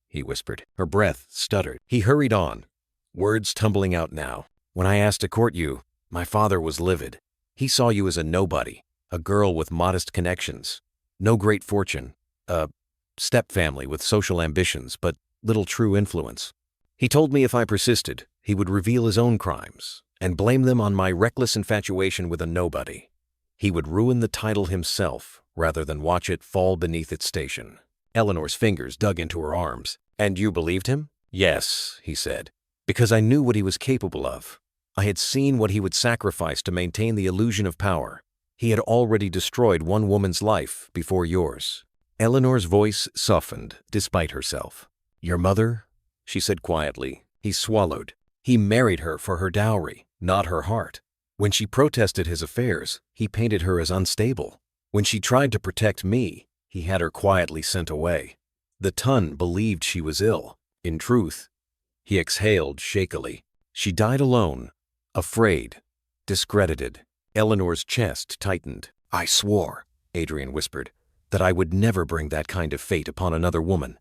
he whispered. Her breath stuttered. He hurried on, words tumbling out now. When I asked to court you, my father was livid. He saw you as a nobody, a girl with modest connections, no great fortune, a stepfamily with social ambitions, but little true influence. He told me if I persisted, he would reveal his own crimes and blame them on my reckless infatuation with a nobody. He would ruin the title himself rather than watch it fall beneath its station. Eleanor's fingers dug into her arms. And you believed him? Yes, he said, because I knew what he was capable of. I had seen what he would sacrifice to maintain the illusion of power. He had already destroyed one woman's life before yours. Eleanor's voice softened despite herself. Your mother? She said quietly. He swallowed. He married her for her dowry, not her heart. When she protested his affairs, he painted her as unstable. When she tried to protect me, he had her quietly sent away. The Tun believed she was ill. In truth, he exhaled shakily. She died alone, afraid, discredited. Eleanor's chest tightened. I swore, Adrian whispered, that I would never bring that kind of fate upon another woman.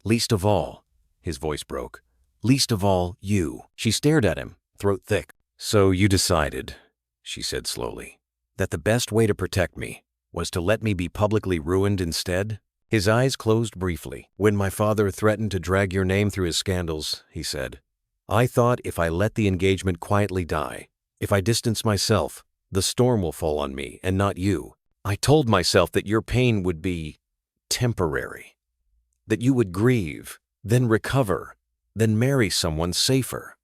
Least of all, his voice broke, least of all you. She stared at him, throat thick. So you decided, she said slowly, that the best way to protect me was to let me be publicly ruined instead? His eyes closed briefly. "When my father threatened to drag your name through his scandals," he said, "I thought if I let the engagement quietly die, if I distance myself, the storm will fall on me and not you. I told myself that your pain would be temporary, that you would grieve, then recover, then marry someone safer,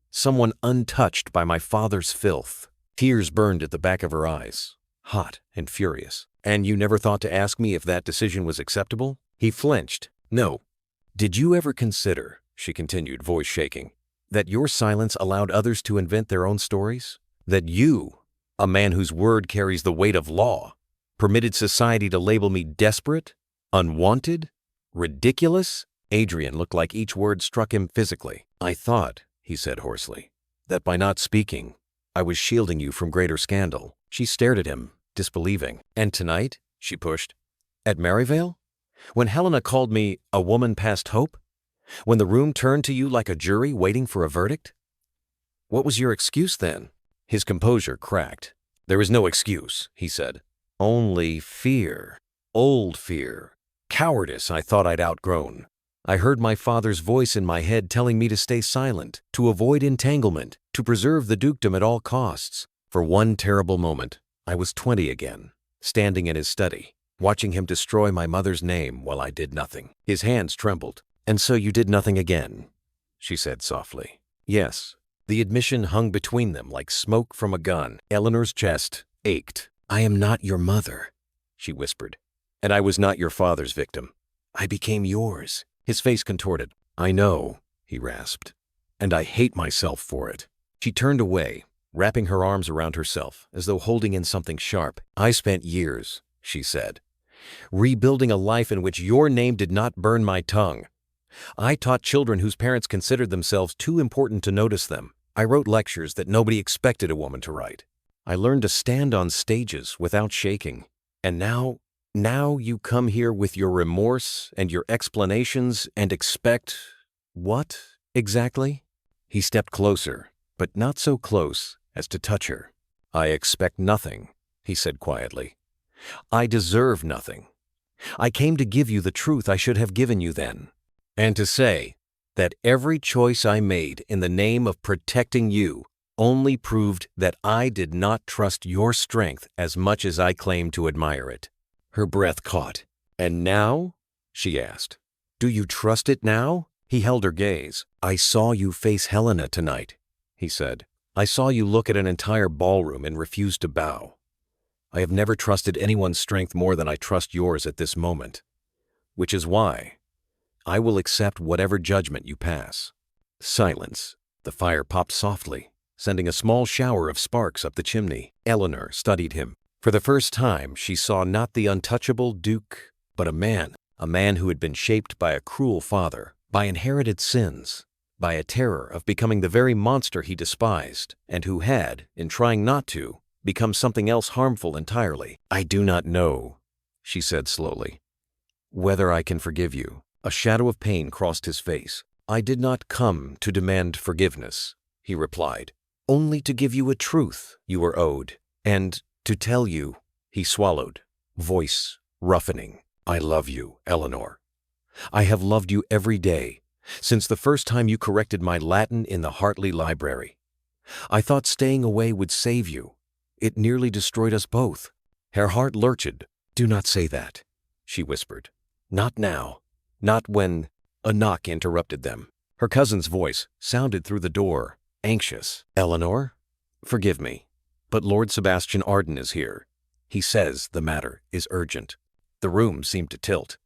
someone untouched by my father's filth." Tears burned at the back of her eyes, hot and furious. "And you never thought to ask me if that decision was acceptable?" He flinched. "No." "Did you ever consider," she continued, voice shaking, "that your silence allowed others to invent their own stories? That you, a man whose word carries the weight of law, permitted society to label me desperate, unwanted, ridiculous?" Adrian looked like each word struck him physically. "I thought," he said hoarsely, "that by not speaking, I was shielding you from greater scandal." She stared at him, disbelieving. "And tonight," she pushed, "at Maryvale? When Helena called me a woman past hope? When the room turned to you like a jury waiting for a verdict? What was your excuse then?" His composure cracked. "There is no excuse," he said. "Only fear. Old fear. Cowardice I thought I'd outgrown. I heard my father's voice in my head telling me to stay silent, to avoid entanglement, to preserve the dukedom at all costs. For one terrible moment, I was 20 again, standing in his study, watching him destroy my mother's name while I did nothing." His hands trembled. "And so you did nothing again," she said softly. "Yes." The admission hung between them like smoke from a gun. Eleanor's chest ached. "I am not your mother," she whispered. "And I was not your father's victim. I became yours." His face contorted. "I know," he rasped, "and I hate myself for it." She turned away, wrapping her arms around herself as though holding in something sharp. "I spent years," she said, "rebuilding a life in which your name did not burn my tongue. I taught children whose parents considered themselves too important to notice them. I wrote lectures that nobody expected a woman to write. I learned to stand on stages without shaking. And now you come here with your remorse and your explanations and expect what, exactly?" He stepped closer, but not so close as to touch her. "I expect nothing," he said quietly. "I deserve nothing. I came to give you the truth I should have given you then, and to say that every choice I made in the name of protecting you only proved that I did not trust your strength as much as I claimed to admire it." Her breath caught. "And now?" she asked. "Do you trust it now?" He held her gaze. "I saw you face Helena tonight," he said. "I saw you look at an entire ballroom and refuse to bow. I have never trusted anyone's strength more than I trust yours at this moment, which is why I will accept whatever judgment you pass." Silence. The fire popped softly, sending a small shower of sparks up the chimney. Eleanor studied him. For the first time, she saw not the untouchable Duke, but a man who had been shaped by a cruel father, by inherited sins, by a terror of becoming the very monster he despised, and who had, in trying not to, become something else harmful entirely. "I do not know," she said slowly, "whether I can forgive you." A shadow of pain crossed his face. "I did not come to demand forgiveness," he replied, "only to give you a truth you were owed, and to tell you," he swallowed, voice roughening, "I love you, Eleanor. I have loved you every day, since the first time you corrected my Latin in the Hartleigh library. I thought staying away would save you. It nearly destroyed us both." Her heart lurched. "Do not say that," she whispered. "Not now. Not when—" A knock interrupted them. Her cousin's voice sounded through the door, anxious. "Eleanor, forgive me, but Lord Sebastian Arden is here. He says the matter is urgent." The room seemed to tilt.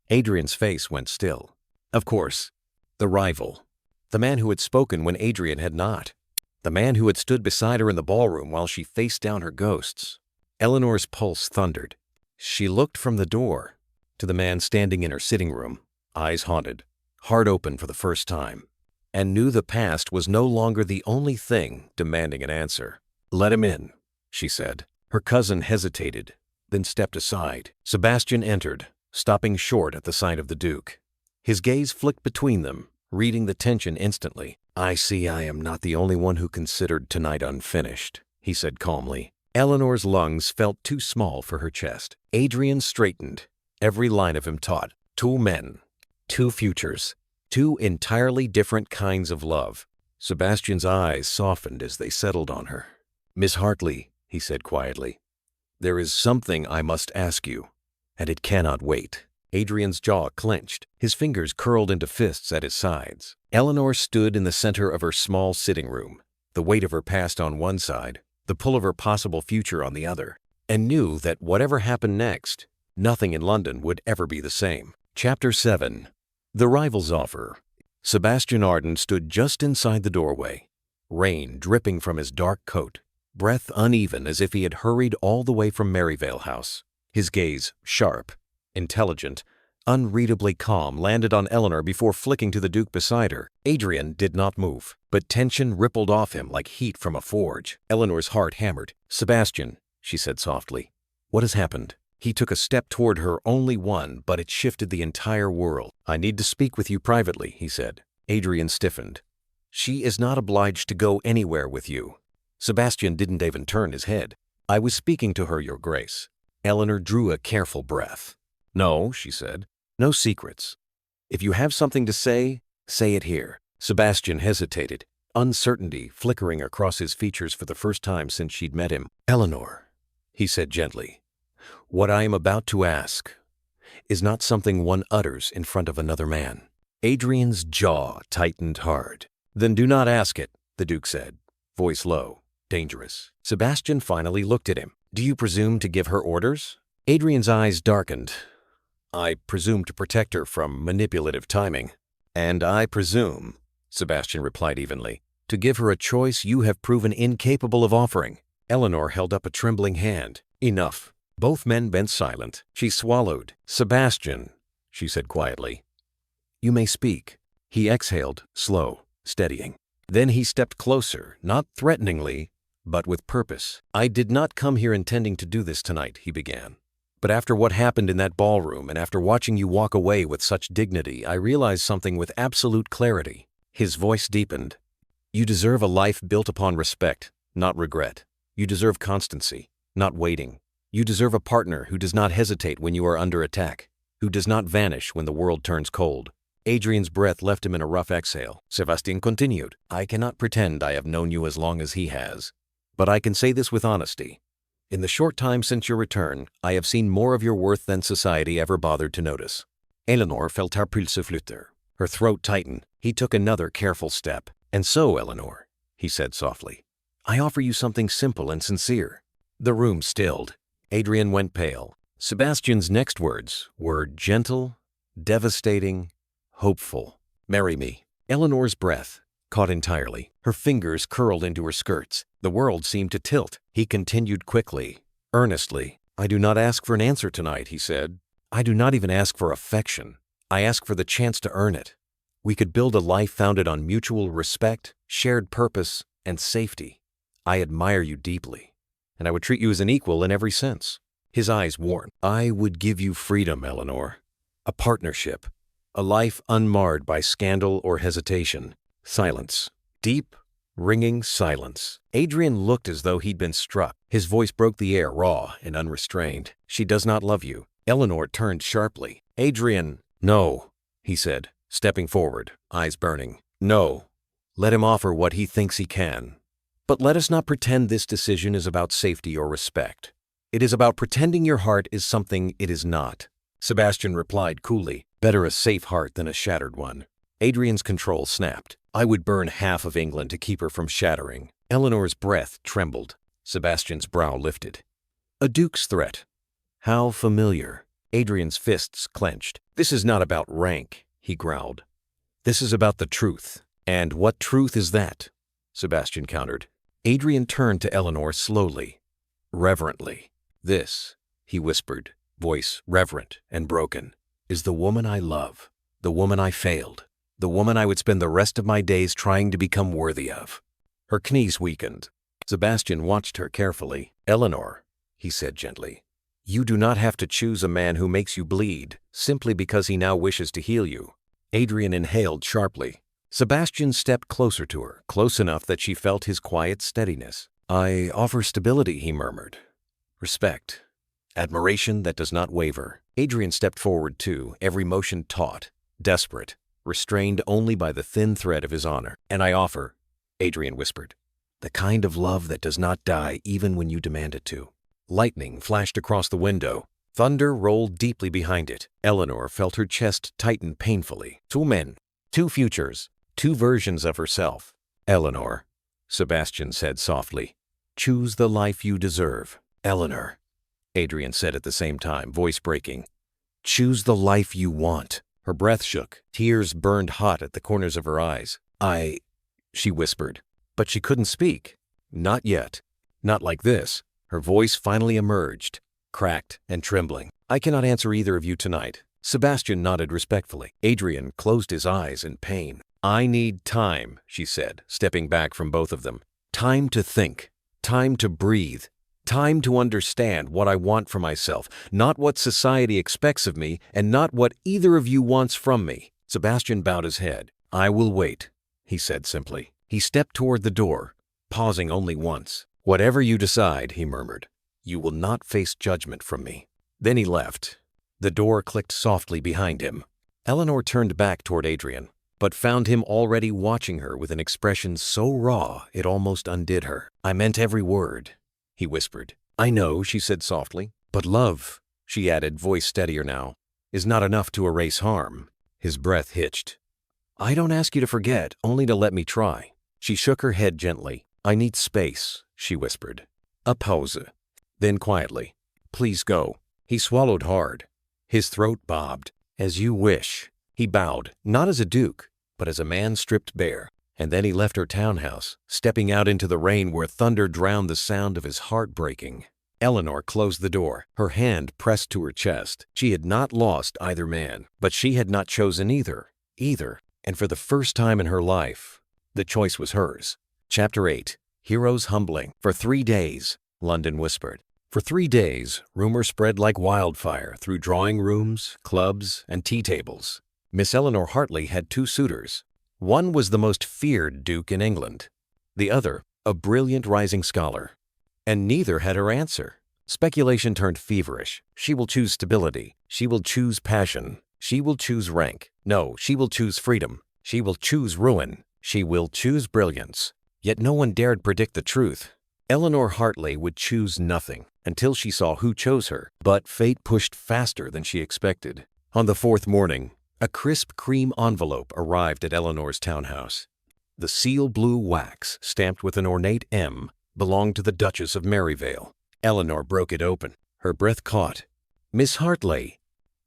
Adrian's face went still. Of course, the rival. The man who had spoken when Adrian had not. The man who had stood beside her in the ballroom while she faced down her ghosts. Eleanor's pulse thundered. She looked from the door to the man standing in her sitting room, eyes haunted, heart open for the first time, and knew the past was no longer the only thing demanding an answer. "Let him in," she said. Her cousin hesitated, then stepped aside. Sebastian entered, stopping short at the sight of the Duke. His gaze flicked between them, reading the tension instantly. "I see I am not the only one who considered tonight unfinished," he said calmly. Eleanor's lungs felt too small for her chest. Adrian straightened, Every line of him taught two men, two futures, two entirely different kinds of love. Sebastian's eyes softened as they settled on her. "Miss Hartleigh," he said quietly, "there is something I must ask you, and it cannot wait." Adrian's jaw clenched, his fingers curled into fists at his sides. Eleanor stood in the center of her small sitting room, the weight of her past on one side, the pull of her possible future on the other, and knew that whatever happened next, nothing in London would ever be the same. Chapter 7. The Rival's Offer. Sebastian Arden stood just inside the doorway, rain dripping from his dark coat, breath uneven as if he had hurried all the way from Maryvale House. His gaze, sharp, intelligent, unreadably calm, landed on Eleanor before flicking to the Duke beside her. Adrian did not move, but tension rippled off him like heat from a forge. Eleanor's heart hammered. "Sebastian," she said softly, "what has happened?" He took a step toward her, only one, but it shifted the entire world. "I need to speak with you privately," he said. Adrian stiffened. "She is not obliged to go anywhere with you." Sebastian didn't even turn his head. "I was speaking to her, Your Grace." Eleanor drew a careful breath. "No," she said. "No secrets. If you have something to say, say it here." Sebastian hesitated, uncertainty flickering across his features for the first time since she'd met him. "Eleanor," he said gently, "what I am about to ask is not something one utters in front of another man." Adrian's jaw tightened hard. "Then do not ask it," the Duke said, voice low, dangerous. Sebastian finally looked at him. "Do you presume to give her orders?" Adrian's eyes darkened. "I presume to protect her from manipulative timing." "And I presume," Sebastian replied evenly, "to give her a choice you have proven incapable of offering." Eleanor held up a trembling hand. "Enough." Both men bent silent. She swallowed. "Sebastian," she said quietly, "you may speak." He exhaled, slow, steadying. Then he stepped closer, not threateningly, but with purpose. "I did not come here intending to do this tonight," he began. "But after what happened in that ballroom and after watching you walk away with such dignity, I realized something with absolute clarity." His voice deepened. "You deserve a life built upon respect, not regret. You deserve constancy, not waiting. You deserve a partner who does not hesitate when you are under attack, who does not vanish when the world turns cold." Adrian's breath left him in a rough exhale. Sebastian continued, "I cannot pretend I have known you as long as he has, but I can say this with honesty. In the short time since your return, I have seen more of your worth than society ever bothered to notice." Eleanor felt her pulse flutter. Her throat tightened. He took another careful step. "And so, Eleanor," he said softly, "I offer you something simple and sincere." The room stilled. Adrian went pale. Sebastian's next words were gentle, devastating, hopeful. "Marry me." Eleanor's breath caught entirely. Her fingers curled into her skirts. The world seemed to tilt. He continued quickly, earnestly. "I do not ask for an answer tonight," he said. "I do not even ask for affection. I ask for the chance to earn it. We could build a life founded on mutual respect, shared purpose, and safety. I admire you deeply, and I would treat you as an equal in every sense." His eyes warmed. "I would give you freedom, Eleanor. A partnership. A life unmarred by scandal or hesitation." Silence. Deep, ringing silence. Adrian looked as though he'd been struck. His voice broke the air, raw and unrestrained. "She does not love you." Eleanor turned sharply. "Adrian." "No," he said, stepping forward, eyes burning. "No. Let him offer what he thinks he can. But let us not pretend this decision is about safety or respect. It is about pretending your heart is something it is not." Sebastian replied coolly, "Better a safe heart than a shattered one." Adrian's control snapped. "I would burn half of England to keep her from shattering." Eleanor's breath trembled. Sebastian's brow lifted. A duke's threat. How familiar. Adrian's fists clenched. "This is not about rank," he growled. "This is about the truth." "And what truth is that?" Sebastian countered. Adrian turned to Eleanor slowly, reverently. "This," he whispered, voice reverent and broken, "is the woman I love, the woman I failed, the woman I would spend the rest of my days trying to become worthy of." Her knees weakened. Sebastian watched her carefully. "Eleanor," he said gently, "you do not have to choose a man who makes you bleed simply because he now wishes to heal you." Adrian inhaled sharply. Sebastian stepped closer to her, close enough that she felt his quiet steadiness. "I offer stability," he murmured. "Respect. Admiration that does not waver. Adrian stepped forward too, every motion taut, desperate, restrained only by the thin thread of his honor. "And I offer," Adrian whispered, "the kind of love that does not die even when you demand it to." Lightning flashed across the window. Thunder rolled deeply behind it. Eleanor felt her chest tighten painfully. Two men, two futures, two versions of herself. "Eleanor," Sebastian said softly, "choose the life you deserve." "Eleanor," Adrian said at the same time, voice breaking, "choose the life you want." Her breath shook. Tears burned hot at the corners of her eyes. She whispered. But she couldn't speak. Not yet. Not like this. Her voice finally emerged, cracked and trembling. "I cannot answer either of you tonight." Sebastian nodded respectfully. Adrian closed his eyes in pain. "I need time," she said, stepping back from both of them. "Time to think. Time to breathe. Time to understand what I want for myself, not what society expects of me, and not what either of you wants from me." Sebastian bowed his head. "I will wait," he said simply. He stepped toward the door, pausing only once. "Whatever you decide," he murmured, "you will not face judgment from me." Then he left. The door clicked softly behind him. Eleanor turned back toward Adrian, but found him already watching her with an expression so raw it almost undid her. "I meant every word," he whispered. "I know," she said softly. "But love," she added, voice steadier now, "is not enough to erase harm." His breath hitched. "I don't ask you to forget, only to let me try." She shook her head gently. "I need space," she whispered. "A pause." Then quietly, "Please go." He swallowed hard. His throat bobbed. "As you wish." He bowed, not as a duke, but as a man stripped bare. And then he left her townhouse, stepping out into the rain where thunder drowned the sound of his heart breaking. Eleanor closed the door, her hand pressed to her chest. She had not lost either man, but she had not chosen either. And for the first time in her life, the choice was hers. Chapter 8. Heroes Humbling. For 3 days, London whispered. For 3 days, rumor spread like wildfire through drawing rooms, clubs, and tea tables. Miss Eleanor Hartleigh had 2 suitors. One was the most feared duke in England, the other a brilliant rising scholar. And neither had her answer. Speculation turned feverish. She will choose stability. She will choose passion. She will choose rank. No, she will choose freedom. She will choose ruin. She will choose brilliance. Yet no one dared predict the truth. Eleanor Hartleigh would choose nothing until she saw who chose her. But fate pushed faster than she expected. On the 4th morning, a crisp cream envelope arrived at Eleanor's townhouse. The seal blue wax, stamped with an ornate M, belonged to the Duchess of Maryvale. Eleanor broke it open. Her breath caught. "Miss Hartleigh,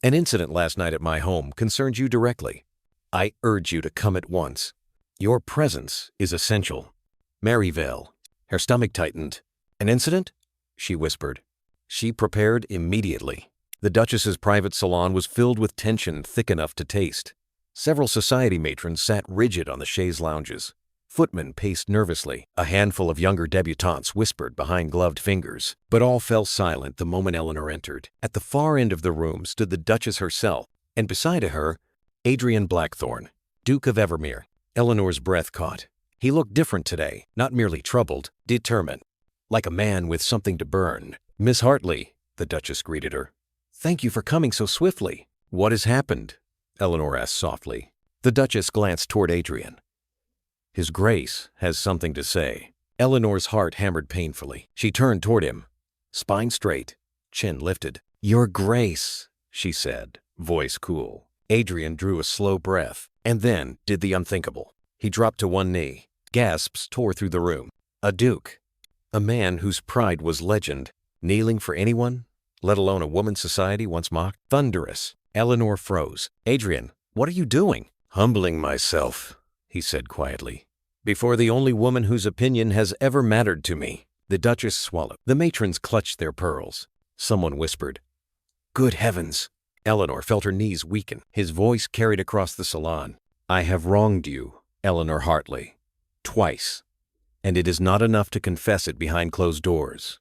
an incident last night at my home concerns you directly. I urge you to come at once. Your presence is essential." Maryvale. Her stomach tightened. "An incident?" she whispered. She prepared immediately. The Duchess's private salon was filled with tension thick enough to taste. Several society matrons sat rigid on the chaise lounges. Footmen paced nervously. A handful of younger debutantes whispered behind gloved fingers. But all fell silent the moment Eleanor entered. At the far end of the room stood the Duchess herself, and beside her, Adrian Blackthorne, Duke of Evermere. Eleanor's breath caught. He looked different today, not merely troubled, determined, like a man with something to burn. "Miss Hartleigh," the Duchess greeted her. "Thank you for coming so swiftly." "What has happened?" Eleanor asked softly. The Duchess glanced toward Adrian. "His Grace has something to say." Eleanor's heart hammered painfully. She turned toward him, spine straight, chin lifted. "Your Grace," she said, voice cool. Adrian drew a slow breath, and then did the unthinkable. He dropped to one knee. Gasps tore through the room. A duke, a man whose pride was legend, kneeling for anyone, let alone a woman's society once mocked. Thunderous. Eleanor froze. "Adrian, what are you doing?" "Humbling myself," he said quietly, "before the only woman whose opinion has ever mattered to me." The Duchess swallowed. The matrons clutched their pearls. Someone whispered, "Good heavens!" Eleanor felt her knees weaken. His voice carried across the salon. "I have wronged you, Eleanor Hartleigh, twice, and it is not enough to confess it behind closed doors.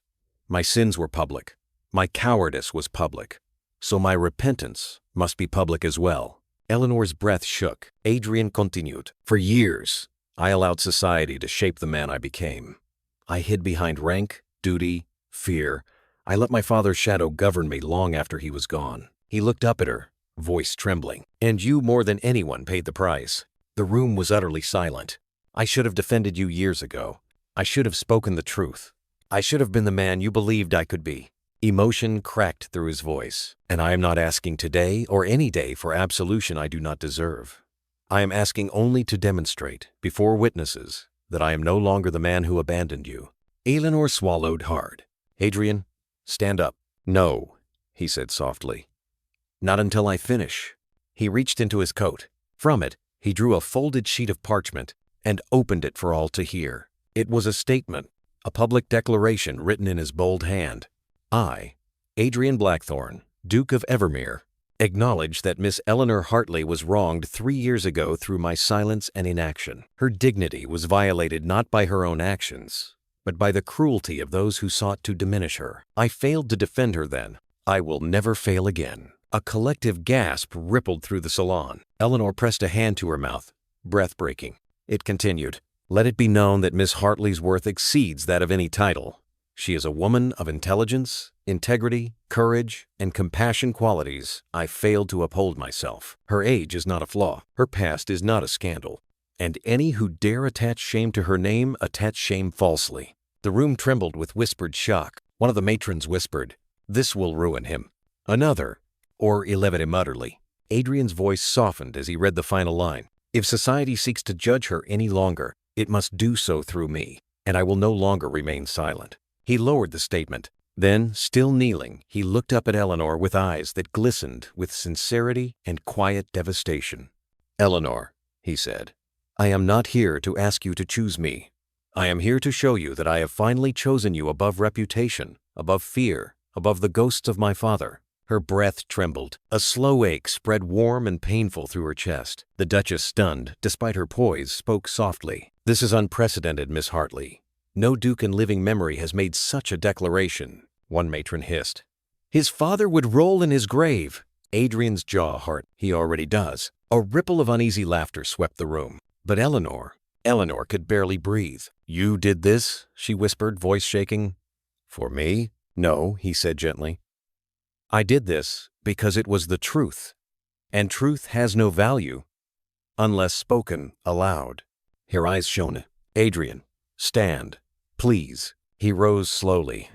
My sins were public. My cowardice was public. So my repentance must be public as well." Eleanor's breath shook. Adrian continued. "For years, I allowed society to shape the man I became. I hid behind rank, duty, fear. I let my father's shadow govern me long after he was gone. He looked up at her, voice trembling. "And you more than anyone paid the price." The room was utterly silent. "I should have defended you years ago. I should have spoken the truth. I should have been the man you believed I could be." Emotion cracked through his voice. "And I am not asking today or any day for absolution I do not deserve. I am asking only to demonstrate, before witnesses, that I am no longer the man who abandoned you." Eleanor swallowed hard. "Adrian, stand up." "No," he said softly. "Not until I finish." He reached into his coat. From it, he drew a folded sheet of parchment and opened it for all to hear. It was a statement, a public declaration written in his bold hand. "I, Adrian Blackthorne, Duke of Evermere, acknowledge that Miss Eleanor Hartleigh was wronged 3 years ago through my silence and inaction. Her dignity was violated not by her own actions, but by the cruelty of those who sought to diminish her. I failed to defend her then. I will never fail again." A collective gasp rippled through the salon. Eleanor pressed a hand to her mouth, breath-breaking. It continued, "Let it be known that Miss Hartleigh's worth exceeds that of any title. She is a woman of intelligence, integrity, courage, and compassion qualities I failed to uphold myself. Her age is not a flaw. Her past is not a scandal. And any who dare attach shame to her name attach shame falsely." The room trembled with whispered shock. One of the matrons whispered, "This will ruin him." Another, "Or elevate him utterly." Adrian's voice softened as he read the final line. "If society seeks to judge her any longer, it must do so through me, and I will no longer remain silent." He lowered the statement. Then, still kneeling, he looked up at Eleanor with eyes that glistened with sincerity and quiet devastation. "Eleanor," he said, "I am not here to ask you to choose me. I am here to show you that I have finally chosen you above reputation, above fear, above the ghosts of my father." Her breath trembled. A slow ache spread warm and painful through her chest. The Duchess, stunned, despite her poise, spoke softly. "This is unprecedented, Miss Hartleigh. No duke in living memory has made such a declaration," one matron hissed. "His father would roll in his grave." Adrian's jaw hurt. "He already does." A ripple of uneasy laughter swept the room. But Eleanor could barely breathe. "You did this?" she whispered, voice shaking. "For me?" "No," he said gently. "I did this because it was the truth, and truth has no value unless spoken aloud." Her eyes shone. "Adrian, stand, please." He rose slowly,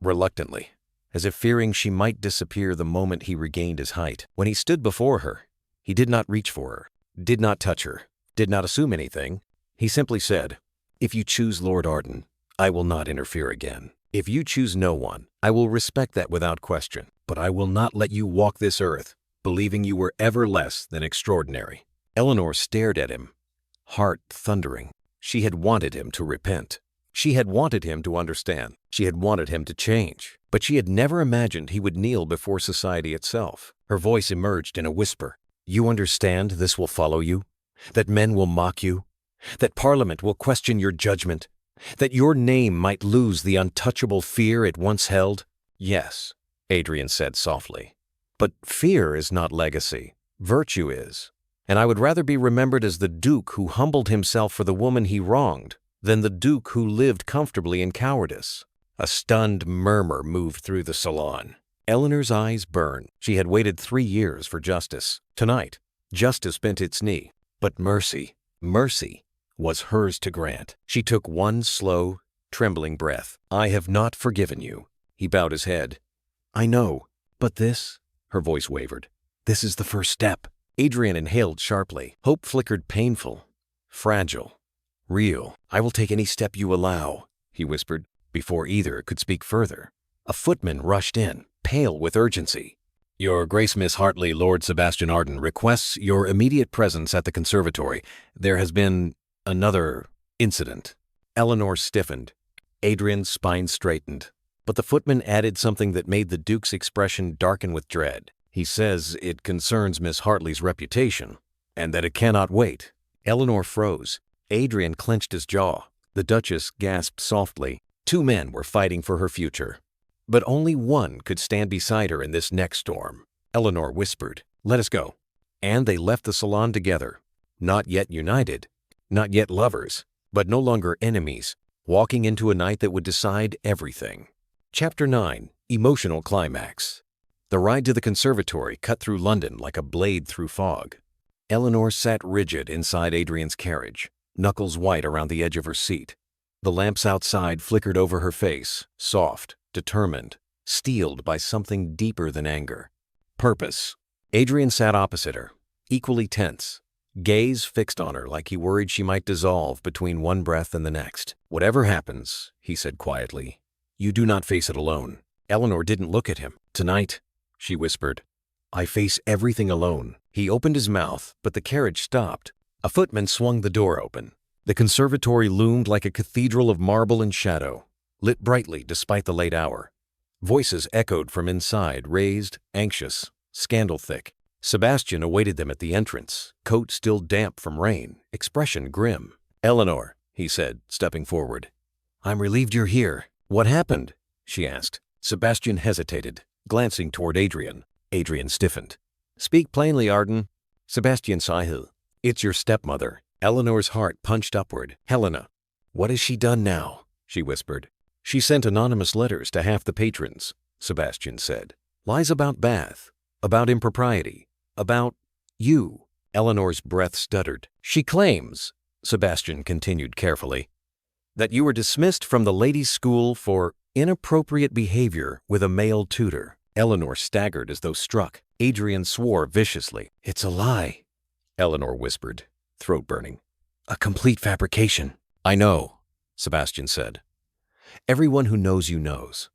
reluctantly, as if fearing she might disappear the moment he regained his height. When he stood before her, he did not reach for her, did not touch her, did not assume anything. He simply said, "If you choose Lord Arden, I will not interfere again. If you choose no one, I will respect that without question. But I will not let you walk this earth, believing you were ever less than extraordinary." Eleanor stared at him, heart thundering. She had wanted him to repent. She had wanted him to understand. She had wanted him to change. But she had never imagined he would kneel before society itself. Her voice emerged in a whisper. "You understand this will follow you? That men will mock you? That Parliament will question your judgment? That your name might lose the untouchable fear it once held?" "Yes," Adrian said softly. "But fear is not legacy. Virtue is. And I would rather be remembered as the Duke who humbled himself for the woman he wronged than the Duke who lived comfortably in cowardice." A stunned murmur moved through the salon. Eleanor's eyes burned. She had waited 3 years for justice. Tonight, justice bent its knee. But mercy was hers to grant. She took one slow, trembling breath. "I have not forgiven you." He bowed his head. "I know, but this," her voice wavered, "this is the first step." Adrian inhaled sharply. Hope flickered, painful, fragile, real. "I will take any step you allow," he whispered, before either could speak further. A footman rushed in, pale with urgency. "Your Grace Miss Hartleigh, Lord Sebastian Arden, requests your immediate presence at the conservatory. There has been another incident." Eleanor stiffened. Adrian's spine straightened. But the footman added something that made the Duke's expression darken with dread. "He says it concerns Miss Hartleigh's reputation, and that it cannot wait." Eleanor froze. Adrian clenched his jaw. The Duchess gasped softly. 2 men were fighting for her future. But only one could stand beside her in this next storm. Eleanor whispered, "Let us go." And they left the salon together. Not yet united, not yet lovers, but no longer enemies, walking into a night that would decide everything. Chapter 9. Emotional Climax. The ride to the conservatory cut through London like a blade through fog. Eleanor sat rigid inside Adrian's carriage, knuckles white around the edge of her seat. The lamps outside flickered over her face, soft, determined, steeled by something deeper than anger. Purpose. Adrian sat opposite her, equally tense, gaze fixed on her like he worried she might dissolve between one breath and the next. "Whatever happens," he said quietly, "you do not face it alone." Eleanor didn't look at him. "Tonight," she whispered, "I face everything alone." He opened his mouth, but the carriage stopped. A footman swung the door open. The conservatory loomed like a cathedral of marble and shadow, lit brightly despite the late hour. Voices echoed from inside, raised, anxious, scandal-thick. Sebastian awaited them at the entrance, coat still damp from rain, expression grim. "Eleanor," he said, stepping forward. "I'm relieved you're here. What happened?" she asked. Sebastian hesitated, glancing toward Adrian. Adrian stiffened. "Speak plainly, Arden." Sebastian sighed. "It's your stepmother." Eleanor's heart punched upward. "Helena." "What has she done now?" she whispered. "She sent anonymous letters to half the patrons," Sebastian said. "Lies about Bath, about impropriety, about you." Eleanor's breath stuttered. "She claims," Sebastian continued carefully, "that you were dismissed from the ladies' school for inappropriate behavior with a male tutor." Eleanor staggered as though struck. Adrian swore viciously. "It's a lie," Eleanor whispered, throat burning. "A complete fabrication." "I know," Sebastian said. "Everyone who knows you knows.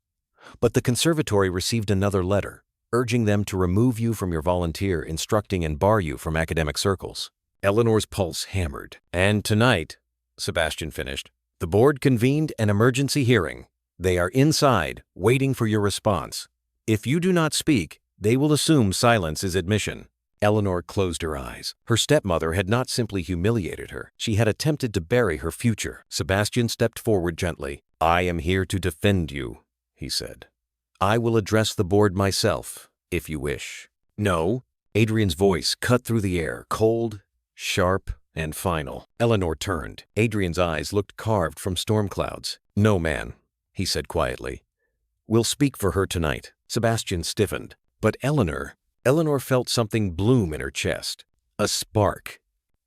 But the conservatory received another letter, urging them to remove you from your volunteer instructing and bar you from academic circles." Eleanor's pulse hammered. "And tonight," Sebastian finished, "the board convened an emergency hearing. They are inside, waiting for your response. If you do not speak, they will assume silence is admission." Eleanor closed her eyes. Her stepmother had not simply humiliated her. She had attempted to bury her future. Sebastian stepped forward gently. "I am here to defend you," he said. "I will address the board myself, if you wish." "No." Adrian's voice cut through the air, cold, sharp, and final. Eleanor turned. Adrian's eyes looked carved from storm clouds. "No, man," he said quietly. "We'll speak for her tonight." Sebastian stiffened. But Eleanor felt something bloom in her chest. A spark.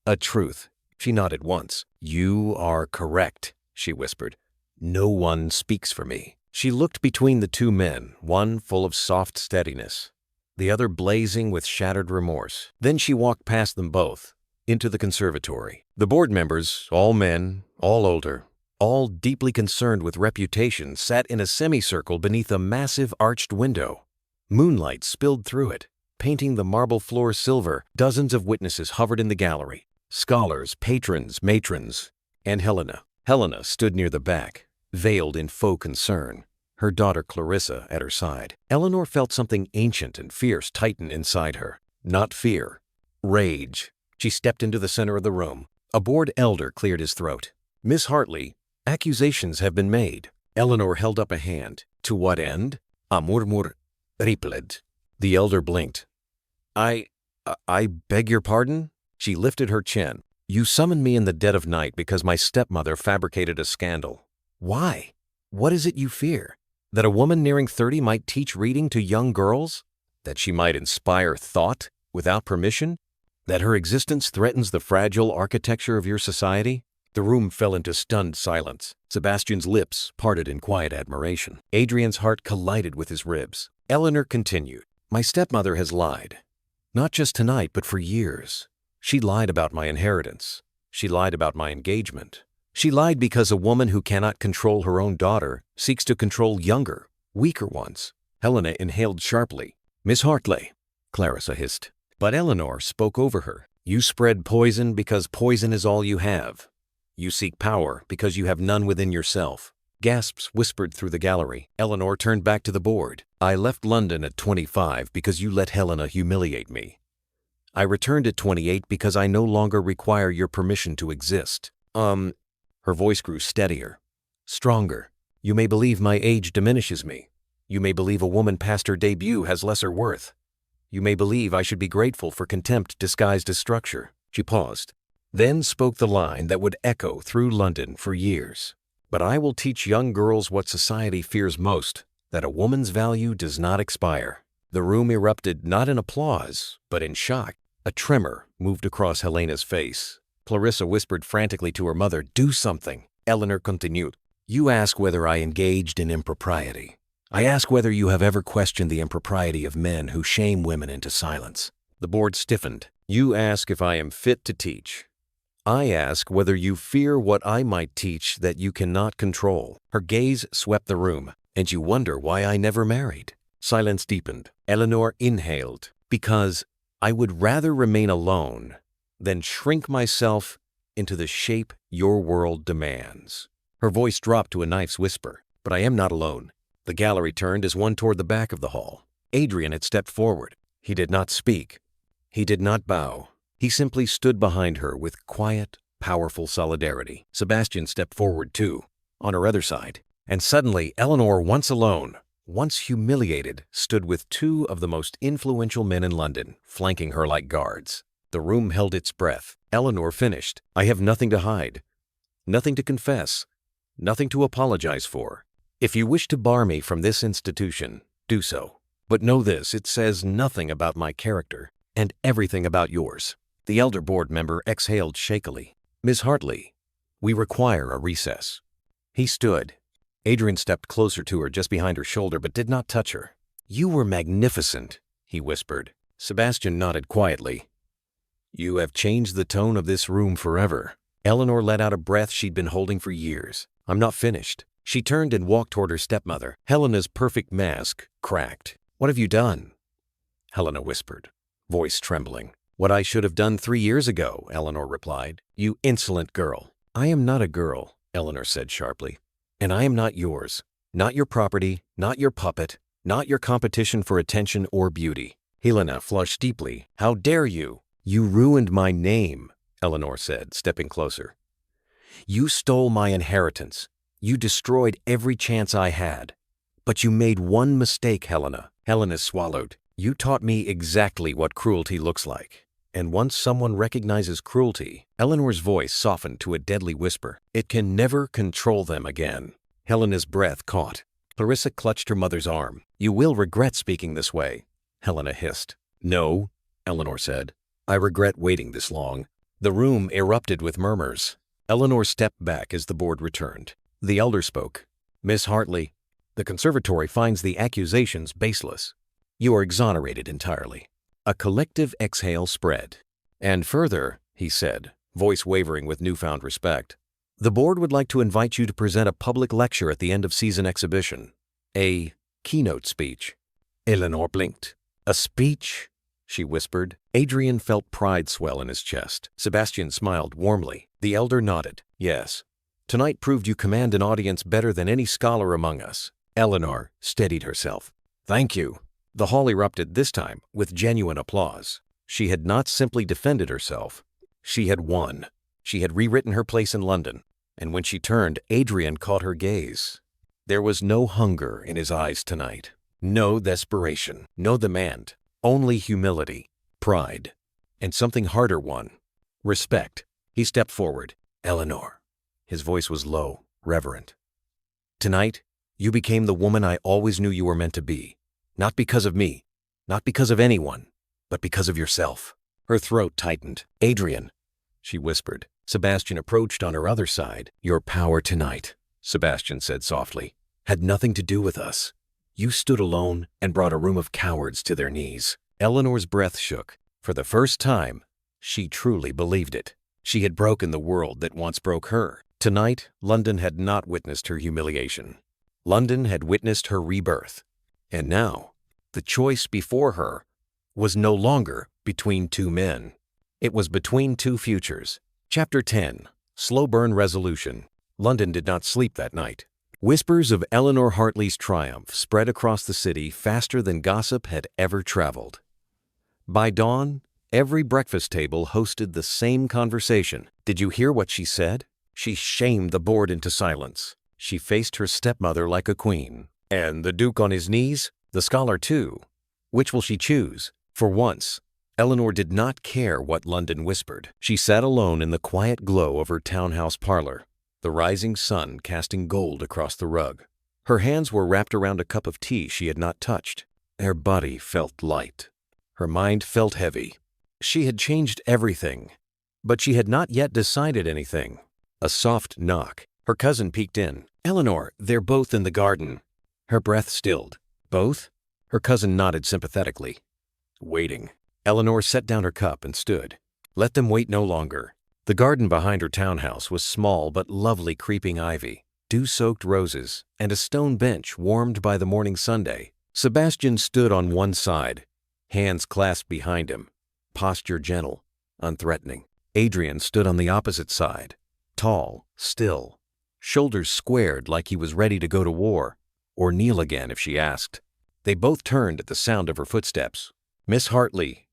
A truth. She nodded once. "You are correct," she whispered. "No one speaks for me." She looked between the two men, one full of soft steadiness, the other blazing with shattered remorse. Then she walked past them both, into the conservatory. The board members, all men, all older, all deeply concerned with reputation, sat in a semicircle beneath a massive arched window. Moonlight spilled through it, painting the marble floor silver. Dozens of witnesses hovered in the gallery. Scholars, patrons, matrons, and Helena. Helena stood near the back, veiled in faux concern, her daughter Clarissa at her side. Eleanor felt something ancient and fierce tighten inside her. Not fear, rage. She stepped into the center of the room. A board elder cleared his throat. "Miss Hartleigh, accusations have been made." Eleanor held up a hand. "To what end?" A murmur rippled. The elder blinked. I beg your pardon?" She lifted her chin. "You summoned me in the dead of night because my stepmother fabricated a scandal. Why? What is it you fear? That a woman nearing 30 might teach reading to young girls? That she might inspire thought without permission? That her existence threatens the fragile architecture of your society?" The room fell into stunned silence. Sebastian's lips parted in quiet admiration. Adrian's heart collided with his ribs. Eleanor continued. "My stepmother has lied. Not just tonight, but for years. She lied about my inheritance. She lied about my engagement. She lied because a woman who cannot control her own daughter seeks to control younger, weaker ones." Helena inhaled sharply. "Miss Hartleigh," Clarissa hissed. But Eleanor spoke over her. "You spread poison because poison is all you have. You seek power because you have none within yourself." Gasps whispered through the gallery. Eleanor turned back to the board. "I left London at 25 because you let Helena humiliate me. I returned at 28 because I no longer require your permission to exist." Her voice grew steadier, stronger. "You may believe my age diminishes me. You may believe a woman past her debut has lesser worth. You may believe I should be grateful for contempt disguised as structure." She paused, then spoke the line that would echo through London for years. "But I will teach young girls what society fears most, that a woman's value does not expire." The room erupted not in applause, but in shock. A tremor moved across Helena's face. Clarissa whispered frantically to her mother, "Do something." Eleanor continued, "You ask whether I engaged in impropriety. I ask whether you have ever questioned the impropriety of men who shame women into silence." The board stiffened. "You ask if I am fit to teach. I ask whether you fear what I might teach that you cannot control." Her gaze swept the room. "And you wonder why I never married." Silence deepened. Eleanor inhaled. "Because I would rather remain alone than shrink myself into the shape your world demands." Her voice dropped to a knife's whisper. "But I am not alone." The gallery turned as one toward the back of the hall. Adrian had stepped forward. He did not speak. He did not bow. He simply stood behind her with quiet, powerful solidarity. Sebastian stepped forward too, on her other side. And suddenly, Eleanor, once alone, once humiliated, stood with two of the most influential men in London, flanking her like guards. The room held its breath. Eleanor finished. "I have nothing to hide, nothing to confess, nothing to apologize for. If you wish to bar me from this institution, do so. But know this, it says nothing about my character and everything about yours." The elder board member exhaled shakily. "Miss Hartleigh, we require a recess." He stood. Adrian stepped closer to her, just behind her shoulder, but did not touch her. "You were magnificent," he whispered. Sebastian nodded quietly. "You have changed the tone of this room forever." Eleanor let out a breath she'd been holding for years. "I'm not finished." She turned and walked toward her stepmother. Helena's perfect mask cracked. "What have you done?" Helena whispered, voice trembling. "What I should have done 3 years ago," Eleanor replied. "You insolent girl." "I am not a girl," Eleanor said sharply. "And I am not yours. Not your property, not your puppet, not your competition for attention or beauty." Helena flushed deeply. "How dare you?" "You ruined my name," Eleanor said, stepping closer. "You stole my inheritance. You destroyed every chance I had. But you made one mistake, Helena." Helena swallowed. "You taught me exactly what cruelty looks like. And once someone recognizes cruelty," Eleanor's voice softened to a deadly whisper, "it can never control them again." Helena's breath caught. Clarissa clutched her mother's arm. "You will regret speaking this way," Helena hissed. "No," Eleanor said. "I regret waiting this long." The room erupted with murmurs. Eleanor stepped back as the board returned. The elder spoke. "Miss Hartleigh, the conservatory finds the accusations baseless. You are exonerated entirely." A collective exhale spread. "And further," he said, voice wavering with newfound respect, "the board would like to invite you to present a public lecture at the end of season exhibition. A keynote speech." Eleanor blinked. "A speech?" she whispered. Adrian felt pride swell in his chest. Sebastian smiled warmly. The elder nodded. "Yes. Tonight proved you command an audience better than any scholar among us." Eleanor steadied herself. "Thank you." The hall erupted, this time with genuine applause. She had not simply defended herself. She had won. She had rewritten her place in London. And when she turned, Adrian caught her gaze. There was no hunger in his eyes tonight. No desperation. No demand. Only humility, pride, and something harder won. Respect. He stepped forward. "Eleanor." His voice was low, reverent. "Tonight, you became the woman I always knew you were meant to be. Not because of me, not because of anyone, but because of yourself." Her throat tightened. "Adrian," she whispered. Sebastian approached on her other side. "Your power tonight," Sebastian said softly, "had nothing to do with us. You stood alone and brought a room of cowards to their knees." Eleanor's breath shook. For the first time, she truly believed it. She had broken the world that once broke her. Tonight, London had not witnessed her humiliation. London had witnessed her rebirth. And now, the choice before her was no longer between two men. It was between two futures. Chapter 10. Slow Burn Resolution. London did not sleep that night. Whispers of Eleanor Hartleigh's triumph spread across the city faster than gossip had ever traveled. By dawn, every breakfast table hosted the same conversation. Did you hear what she said? She shamed the board into silence. She faced her stepmother like a queen. And the Duke on his knees? The scholar too. Which will she choose? For once, Eleanor did not care what London whispered. She sat alone in the quiet glow of her townhouse parlor, the rising sun casting gold across the rug. Her hands were wrapped around a cup of tea she had not touched. Her body felt light. Her mind felt heavy. She had changed everything, but she had not yet decided anything. A soft knock. Her cousin peeked in. "Eleanor, they're both in the garden." Her breath stilled. "Both?" Her cousin nodded sympathetically. Waiting. Eleanor set down her cup and stood. Let them wait no longer. The garden behind her townhouse was small but lovely creeping ivy, dew-soaked roses, and a stone bench warmed by the morning Sunday. Sebastian stood on one side, hands clasped behind him, posture gentle, unthreatening. Adrian stood on the opposite side, tall, still, shoulders squared like he was ready to go to war, or kneel again if she asked. They both turned at the sound of her footsteps. "Miss Hartleigh,"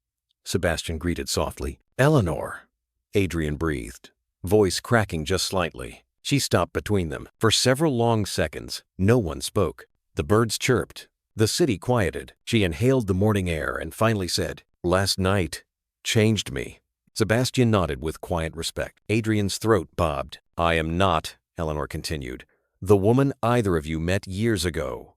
Sebastian greeted softly. "Eleanor," Adrian breathed, voice cracking just slightly. She stopped between them. For several long seconds, no one spoke. The birds chirped. The city quieted. She inhaled the morning air and finally said, "Last night changed me." Sebastian nodded with quiet respect. Adrian's throat bobbed. "I am not," Eleanor continued, "the woman either of you met years ago.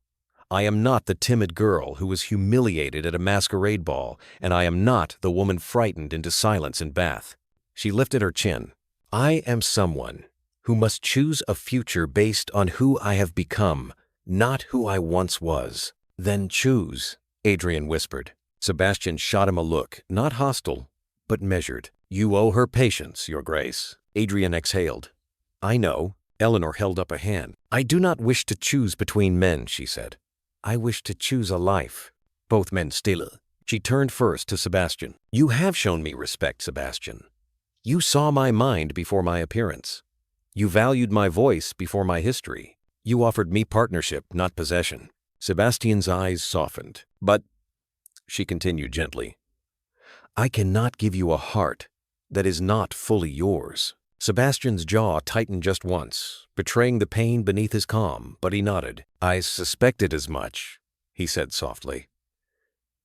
I am not the timid girl who was humiliated at a masquerade ball, and I am not the woman frightened into silence in Bath." She lifted her chin. "I am someone who must choose a future based on who I have become, not who I once was." "Then choose," Adrian whispered. Sebastian shot him a look, not hostile, but measured. "You owe her patience, Your Grace." Adrian exhaled. "I know." Eleanor held up a hand. "I do not wish to choose between men," she said. "I wish to choose a life." Both men still. She turned first to Sebastian. "You have shown me respect, Sebastian. You saw my mind before my appearance. You valued my voice before my history. You offered me partnership, not possession." Sebastian's eyes softened. "But," she continued gently, "I cannot give you a heart that is not fully yours." Sebastian's jaw tightened just once, betraying the pain beneath his calm, but he nodded. "I suspected as much," he said softly.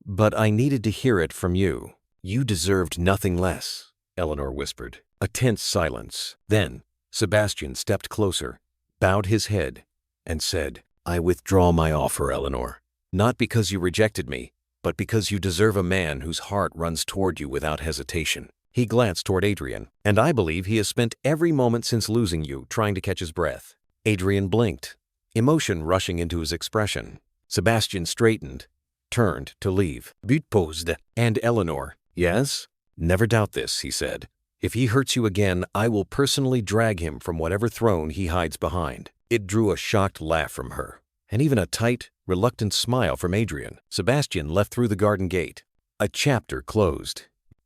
"But I needed to hear it from you." "You deserved nothing less," Eleanor whispered. A tense silence. Then Sebastian stepped closer, bowed his head, and said, "I withdraw my offer, Eleanor. Not because you rejected me, but because you deserve a man whose heart runs toward you without hesitation." He glanced toward Adrian. "And I believe he has spent every moment since losing you trying to catch his breath." Adrian blinked, emotion rushing into his expression. Sebastian straightened, turned to leave. "But posed." And Eleanor, "Yes? Never doubt this," he said. "If he hurts you again, I will personally drag him from whatever throne he hides behind." It drew a shocked laugh from her, and even a tight, reluctant smile from Adrian. Sebastian left through the garden gate. A chapter closed.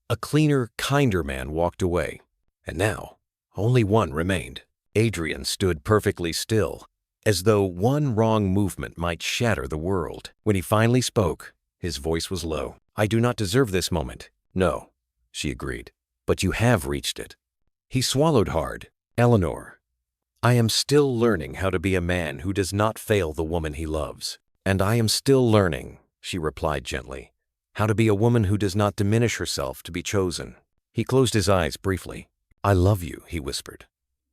A cleaner, kinder man walked away. And now, only one remained. Adrian stood perfectly still, as though one wrong movement might shatter the world. When he finally spoke, his voice was low. "I do not deserve this moment." "No," she agreed, "but you have reached it." He swallowed hard. "Eleanor, I am still learning how to be a man who does not fail the woman he loves." "And I am still learning," she replied gently, "how to be a woman who does not diminish herself to be chosen." He closed his eyes briefly. "I love you," he whispered,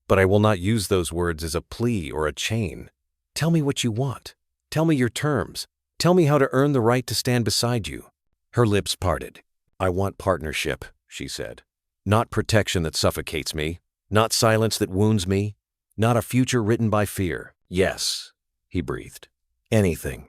"but I will not use those words as a plea or a chain. Tell me what you want. Tell me your terms. Tell me how to earn the right to stand beside you." Her lips parted. "I want partnership," she said. "Not protection that suffocates me, not silence that wounds me, not a future written by fear." "Yes," he breathed. "Anything."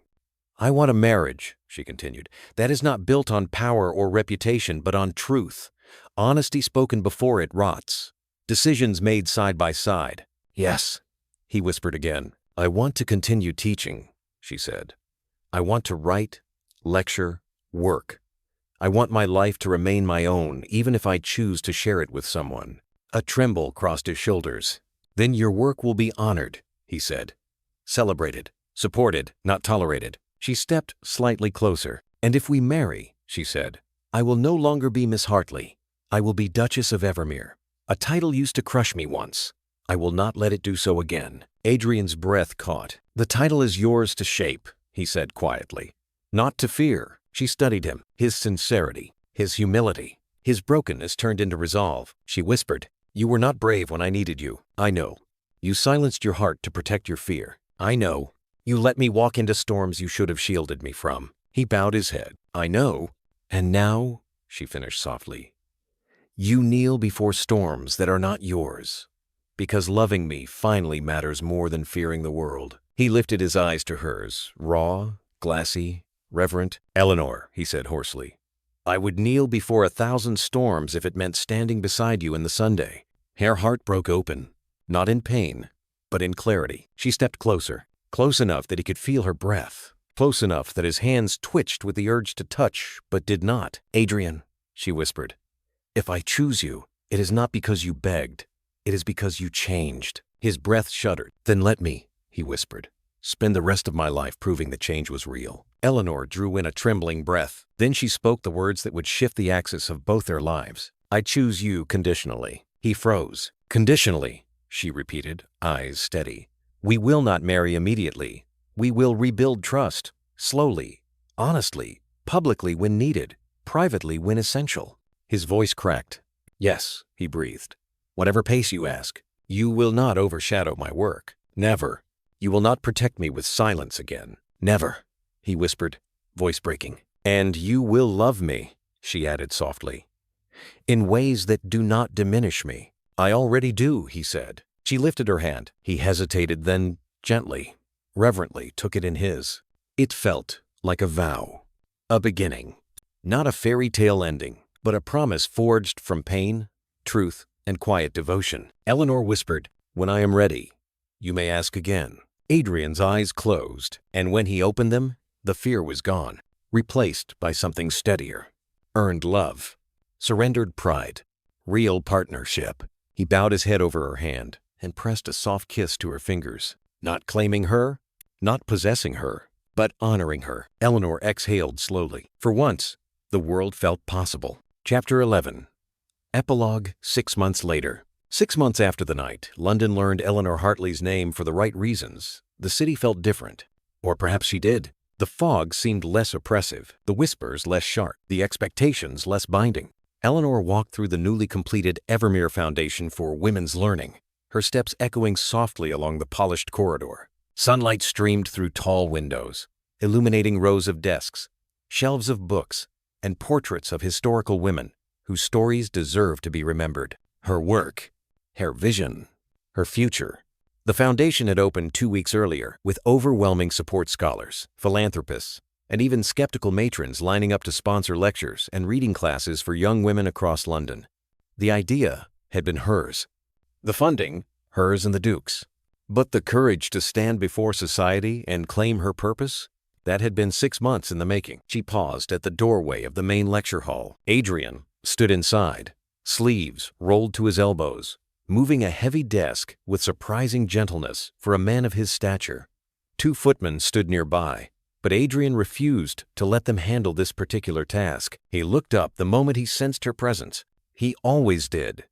"I want a marriage," she continued, "that is not built on power or reputation, but on truth. Honesty spoken before it rots. Decisions made side by side." "Yes," he whispered again. "I want to continue teaching," she said. "I want to write, lecture, work. I want my life to remain my own, even if I choose to share it with someone." A tremble crossed his shoulders. "Then your work will be honored," he said. "Celebrated, supported, not tolerated." She stepped slightly closer. "And if we marry," she said, "I will no longer be Miss Hartleigh. I will be Duchess of Evermere. A title used to crush me once. I will not let it do so again." Adrian's breath caught. "The title is yours to shape," he said quietly. "Not to fear." She studied him, his sincerity, his humility. His brokenness turned into resolve. She whispered, "You were not brave when I needed you. I know. You silenced your heart to protect your fear. I know. You let me walk into storms you should have shielded me from. He bowed his head. I know. And now, she finished softly, you kneel before storms that are not yours, because loving me finally matters more than fearing the world. He lifted his eyes to hers, raw, glassy, reverent. Eleanor, he said hoarsely, I would kneel before 1,000 storms if it meant standing beside you in the Sunday. Her heart broke open, not in pain, but in clarity. She stepped closer, close enough that he could feel her breath, close enough that his hands twitched with the urge to touch, but did not. Adrian, she whispered, if I choose you, it is not because you begged. It is because you changed. His breath shuddered. Then let me, he whispered, spend the rest of my life proving the change was real. Eleanor drew in a trembling breath. Then she spoke the words that would shift the axis of both their lives. I choose you conditionally. He froze. Conditionally, she repeated, eyes steady. We will not marry immediately. We will rebuild trust, slowly, honestly, publicly when needed, privately when essential. His voice cracked. Yes, he breathed. Whatever pace you ask, you will not overshadow my work. Never. You will not protect me with silence again. Never, he whispered, voice breaking. And you will love me, she added softly, in ways that do not diminish me. I already do, he said. She lifted her hand. He hesitated, then gently, reverently took it in his. It felt like a vow, a beginning, not a fairy tale ending, but a promise forged from pain, truth, and quiet devotion. Eleanor whispered, when I am ready, you may ask again. Adrian's eyes closed, and when he opened them, the fear was gone, replaced by something steadier. Earned love, surrendered pride, real partnership. He bowed his head over her hand and pressed a soft kiss to her fingers, not claiming her, not possessing her, but honoring her. Eleanor exhaled slowly. For once, the world felt possible. Chapter 11. Epilogue 6 months later. 6 months after the night London learned Eleanor Hartleigh's name for the right reasons, the city felt different. Or perhaps she did. The fog seemed less oppressive, the whispers less sharp, the expectations less binding. Eleanor walked through the newly completed Evermere Foundation for Women's Learning, her steps echoing softly along the polished corridor. Sunlight streamed through tall windows, illuminating rows of desks, shelves of books, and portraits of historical women whose stories deserve to be remembered. Her work, her vision, her future. The foundation had opened 2 weeks earlier with overwhelming support scholars, philanthropists, and even skeptical matrons lining up to sponsor lectures and reading classes for young women across London. The idea had been hers. The funding, hers and the Duke's. But the courage to stand before society and claim her purpose? That had been 6 months in the making. She paused at the doorway of the main lecture hall. Adrian stood inside, sleeves rolled to his elbows, moving a heavy desk with surprising gentleness for a man of his stature. 2 footmen stood nearby, but Adrian refused to let them handle this particular task. He looked up the moment he sensed her presence. He always did.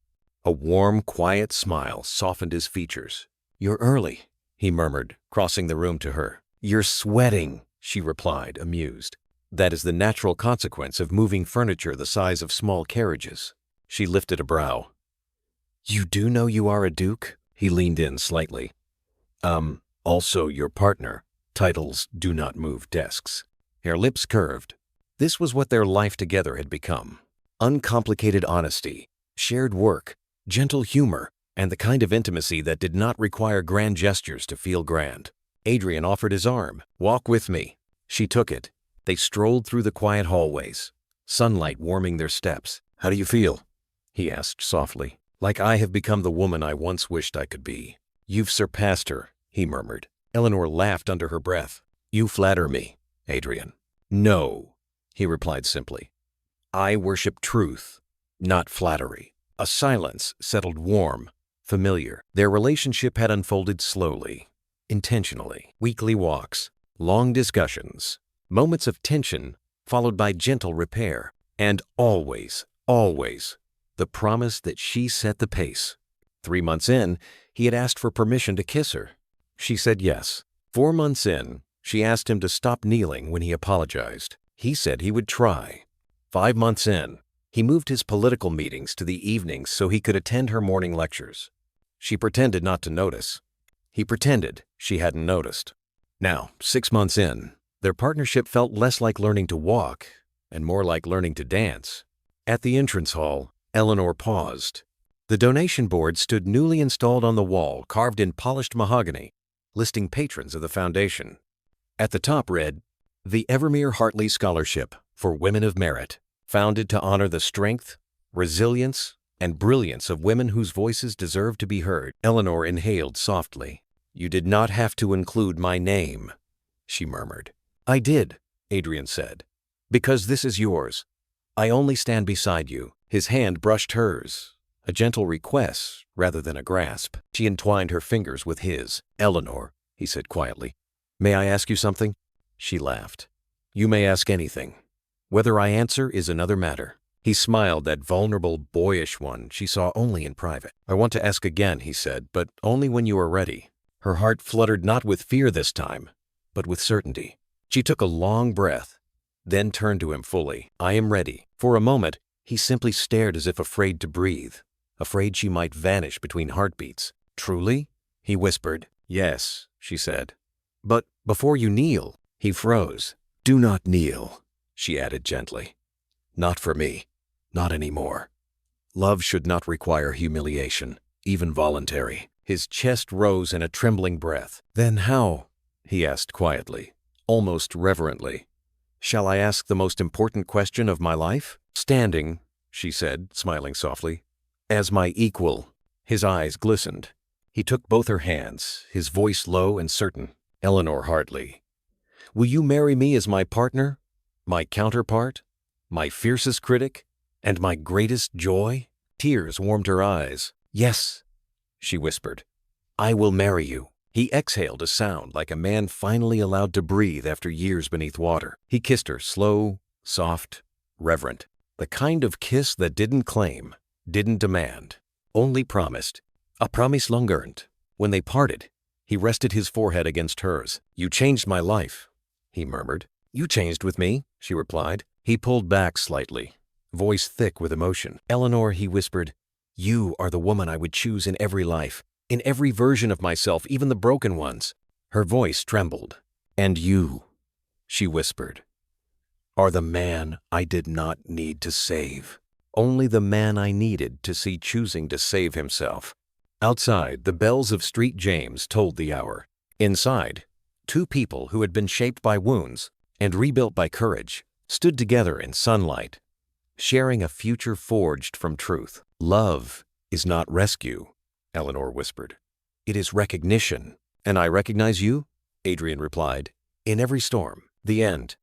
A warm, quiet smile softened his features. You're early, he murmured, crossing the room to her. You're sweating, she replied, amused. That is the natural consequence of moving furniture the size of small carriages. She lifted a brow. You do know you are a duke? He leaned in slightly. Also your partner. Titles do not move desks. Her lips curved. This was what their life together had become. Uncomplicated honesty, shared work, gentle humor, and the kind of intimacy that did not require grand gestures to feel grand. Adrian offered his arm. Walk with me. She took it. They strolled through the quiet hallways, sunlight warming their steps. How do you feel? He asked softly. Like I have become the woman I once wished I could be. You've surpassed her, he murmured. Eleanor laughed under her breath. You flatter me, Adrian. No, he replied simply. I worship truth, not flattery. A silence settled warm, familiar. Their relationship had unfolded slowly, intentionally. Weekly walks, long discussions, moments of tension followed by gentle repair, and always, always, the promise that she set the pace. 3 months in, he had asked for permission to kiss her. She said yes. 4 months in, she asked him to stop kneeling when he apologized. He said he would try. 5 months in, he moved his political meetings to the evenings so he could attend her morning lectures. She pretended not to notice. He pretended she hadn't noticed. Now, 6 months in, Their partnership felt less like learning to walk and more like learning to dance. At the entrance hall, Eleanor paused. The donation board stood newly installed on the wall, carved in polished mahogany, listing patrons of the foundation. At the top read, "The Eleanor Hartleigh Scholarship for Women of Merit, founded to honor the strength, resilience, and brilliance of women whose voices deserve to be heard." Eleanor inhaled softly. "You did not have to include my name," she murmured. "I did," Adrian said, "because this is yours. I only stand beside you." His hand brushed hers, a gentle request rather than a grasp. She entwined her fingers with his. "Eleanor," he said quietly, "may I ask you something?" She laughed. "You may ask anything. Whether I answer is another matter." He smiled, that vulnerable, boyish one she saw only in private. "I want to ask again," he said, "but only when you are ready." Her heart fluttered not with fear this time, but with certainty. She took a long breath, then turned to him fully. "I am ready." For a moment, he simply stared as if afraid to breathe, afraid she might vanish between heartbeats. "Truly?" he whispered. "Yes," she said. "But before you kneel." He froze. "Do not kneel," she added gently. "Not for me. Not anymore. Love should not require humiliation, even voluntary." His chest rose in a trembling breath. "Then how?" he asked quietly, almost reverently. "Shall I ask the most important question of my life?" "Standing," she said, smiling softly, "as my equal." His eyes glistened. He took both her hands, his voice low and certain. "Eleanor Hartleigh, will you marry me as my partner, my counterpart, my fiercest critic, and my greatest joy?" Tears warmed her eyes. "Yes," she whispered. "I will marry you." He exhaled a sound like a man finally allowed to breathe after years beneath water. He kissed her, slow, soft, reverent. The kind of kiss that didn't claim, didn't demand, only promised. A promise long earned. When they parted, he rested his forehead against hers. "You changed my life," he murmured. "You changed with me," she replied. He pulled back slightly, voice thick with emotion. "Eleanor," he whispered, "you are the woman I would choose in every life, in every version of myself, even the broken ones." Her voice trembled. "And you," she whispered, "are the man I did not need to save. Only the man I needed to see choosing to save himself." Outside, the bells of Street James tolled the hour. Inside, two people who had been shaped by wounds and rebuilt by courage stood together in sunlight, sharing a future forged from truth. "Love is not rescue," Eleanor whispered. "It is recognition." "And I recognize you," Adrian replied, "in every storm." The end.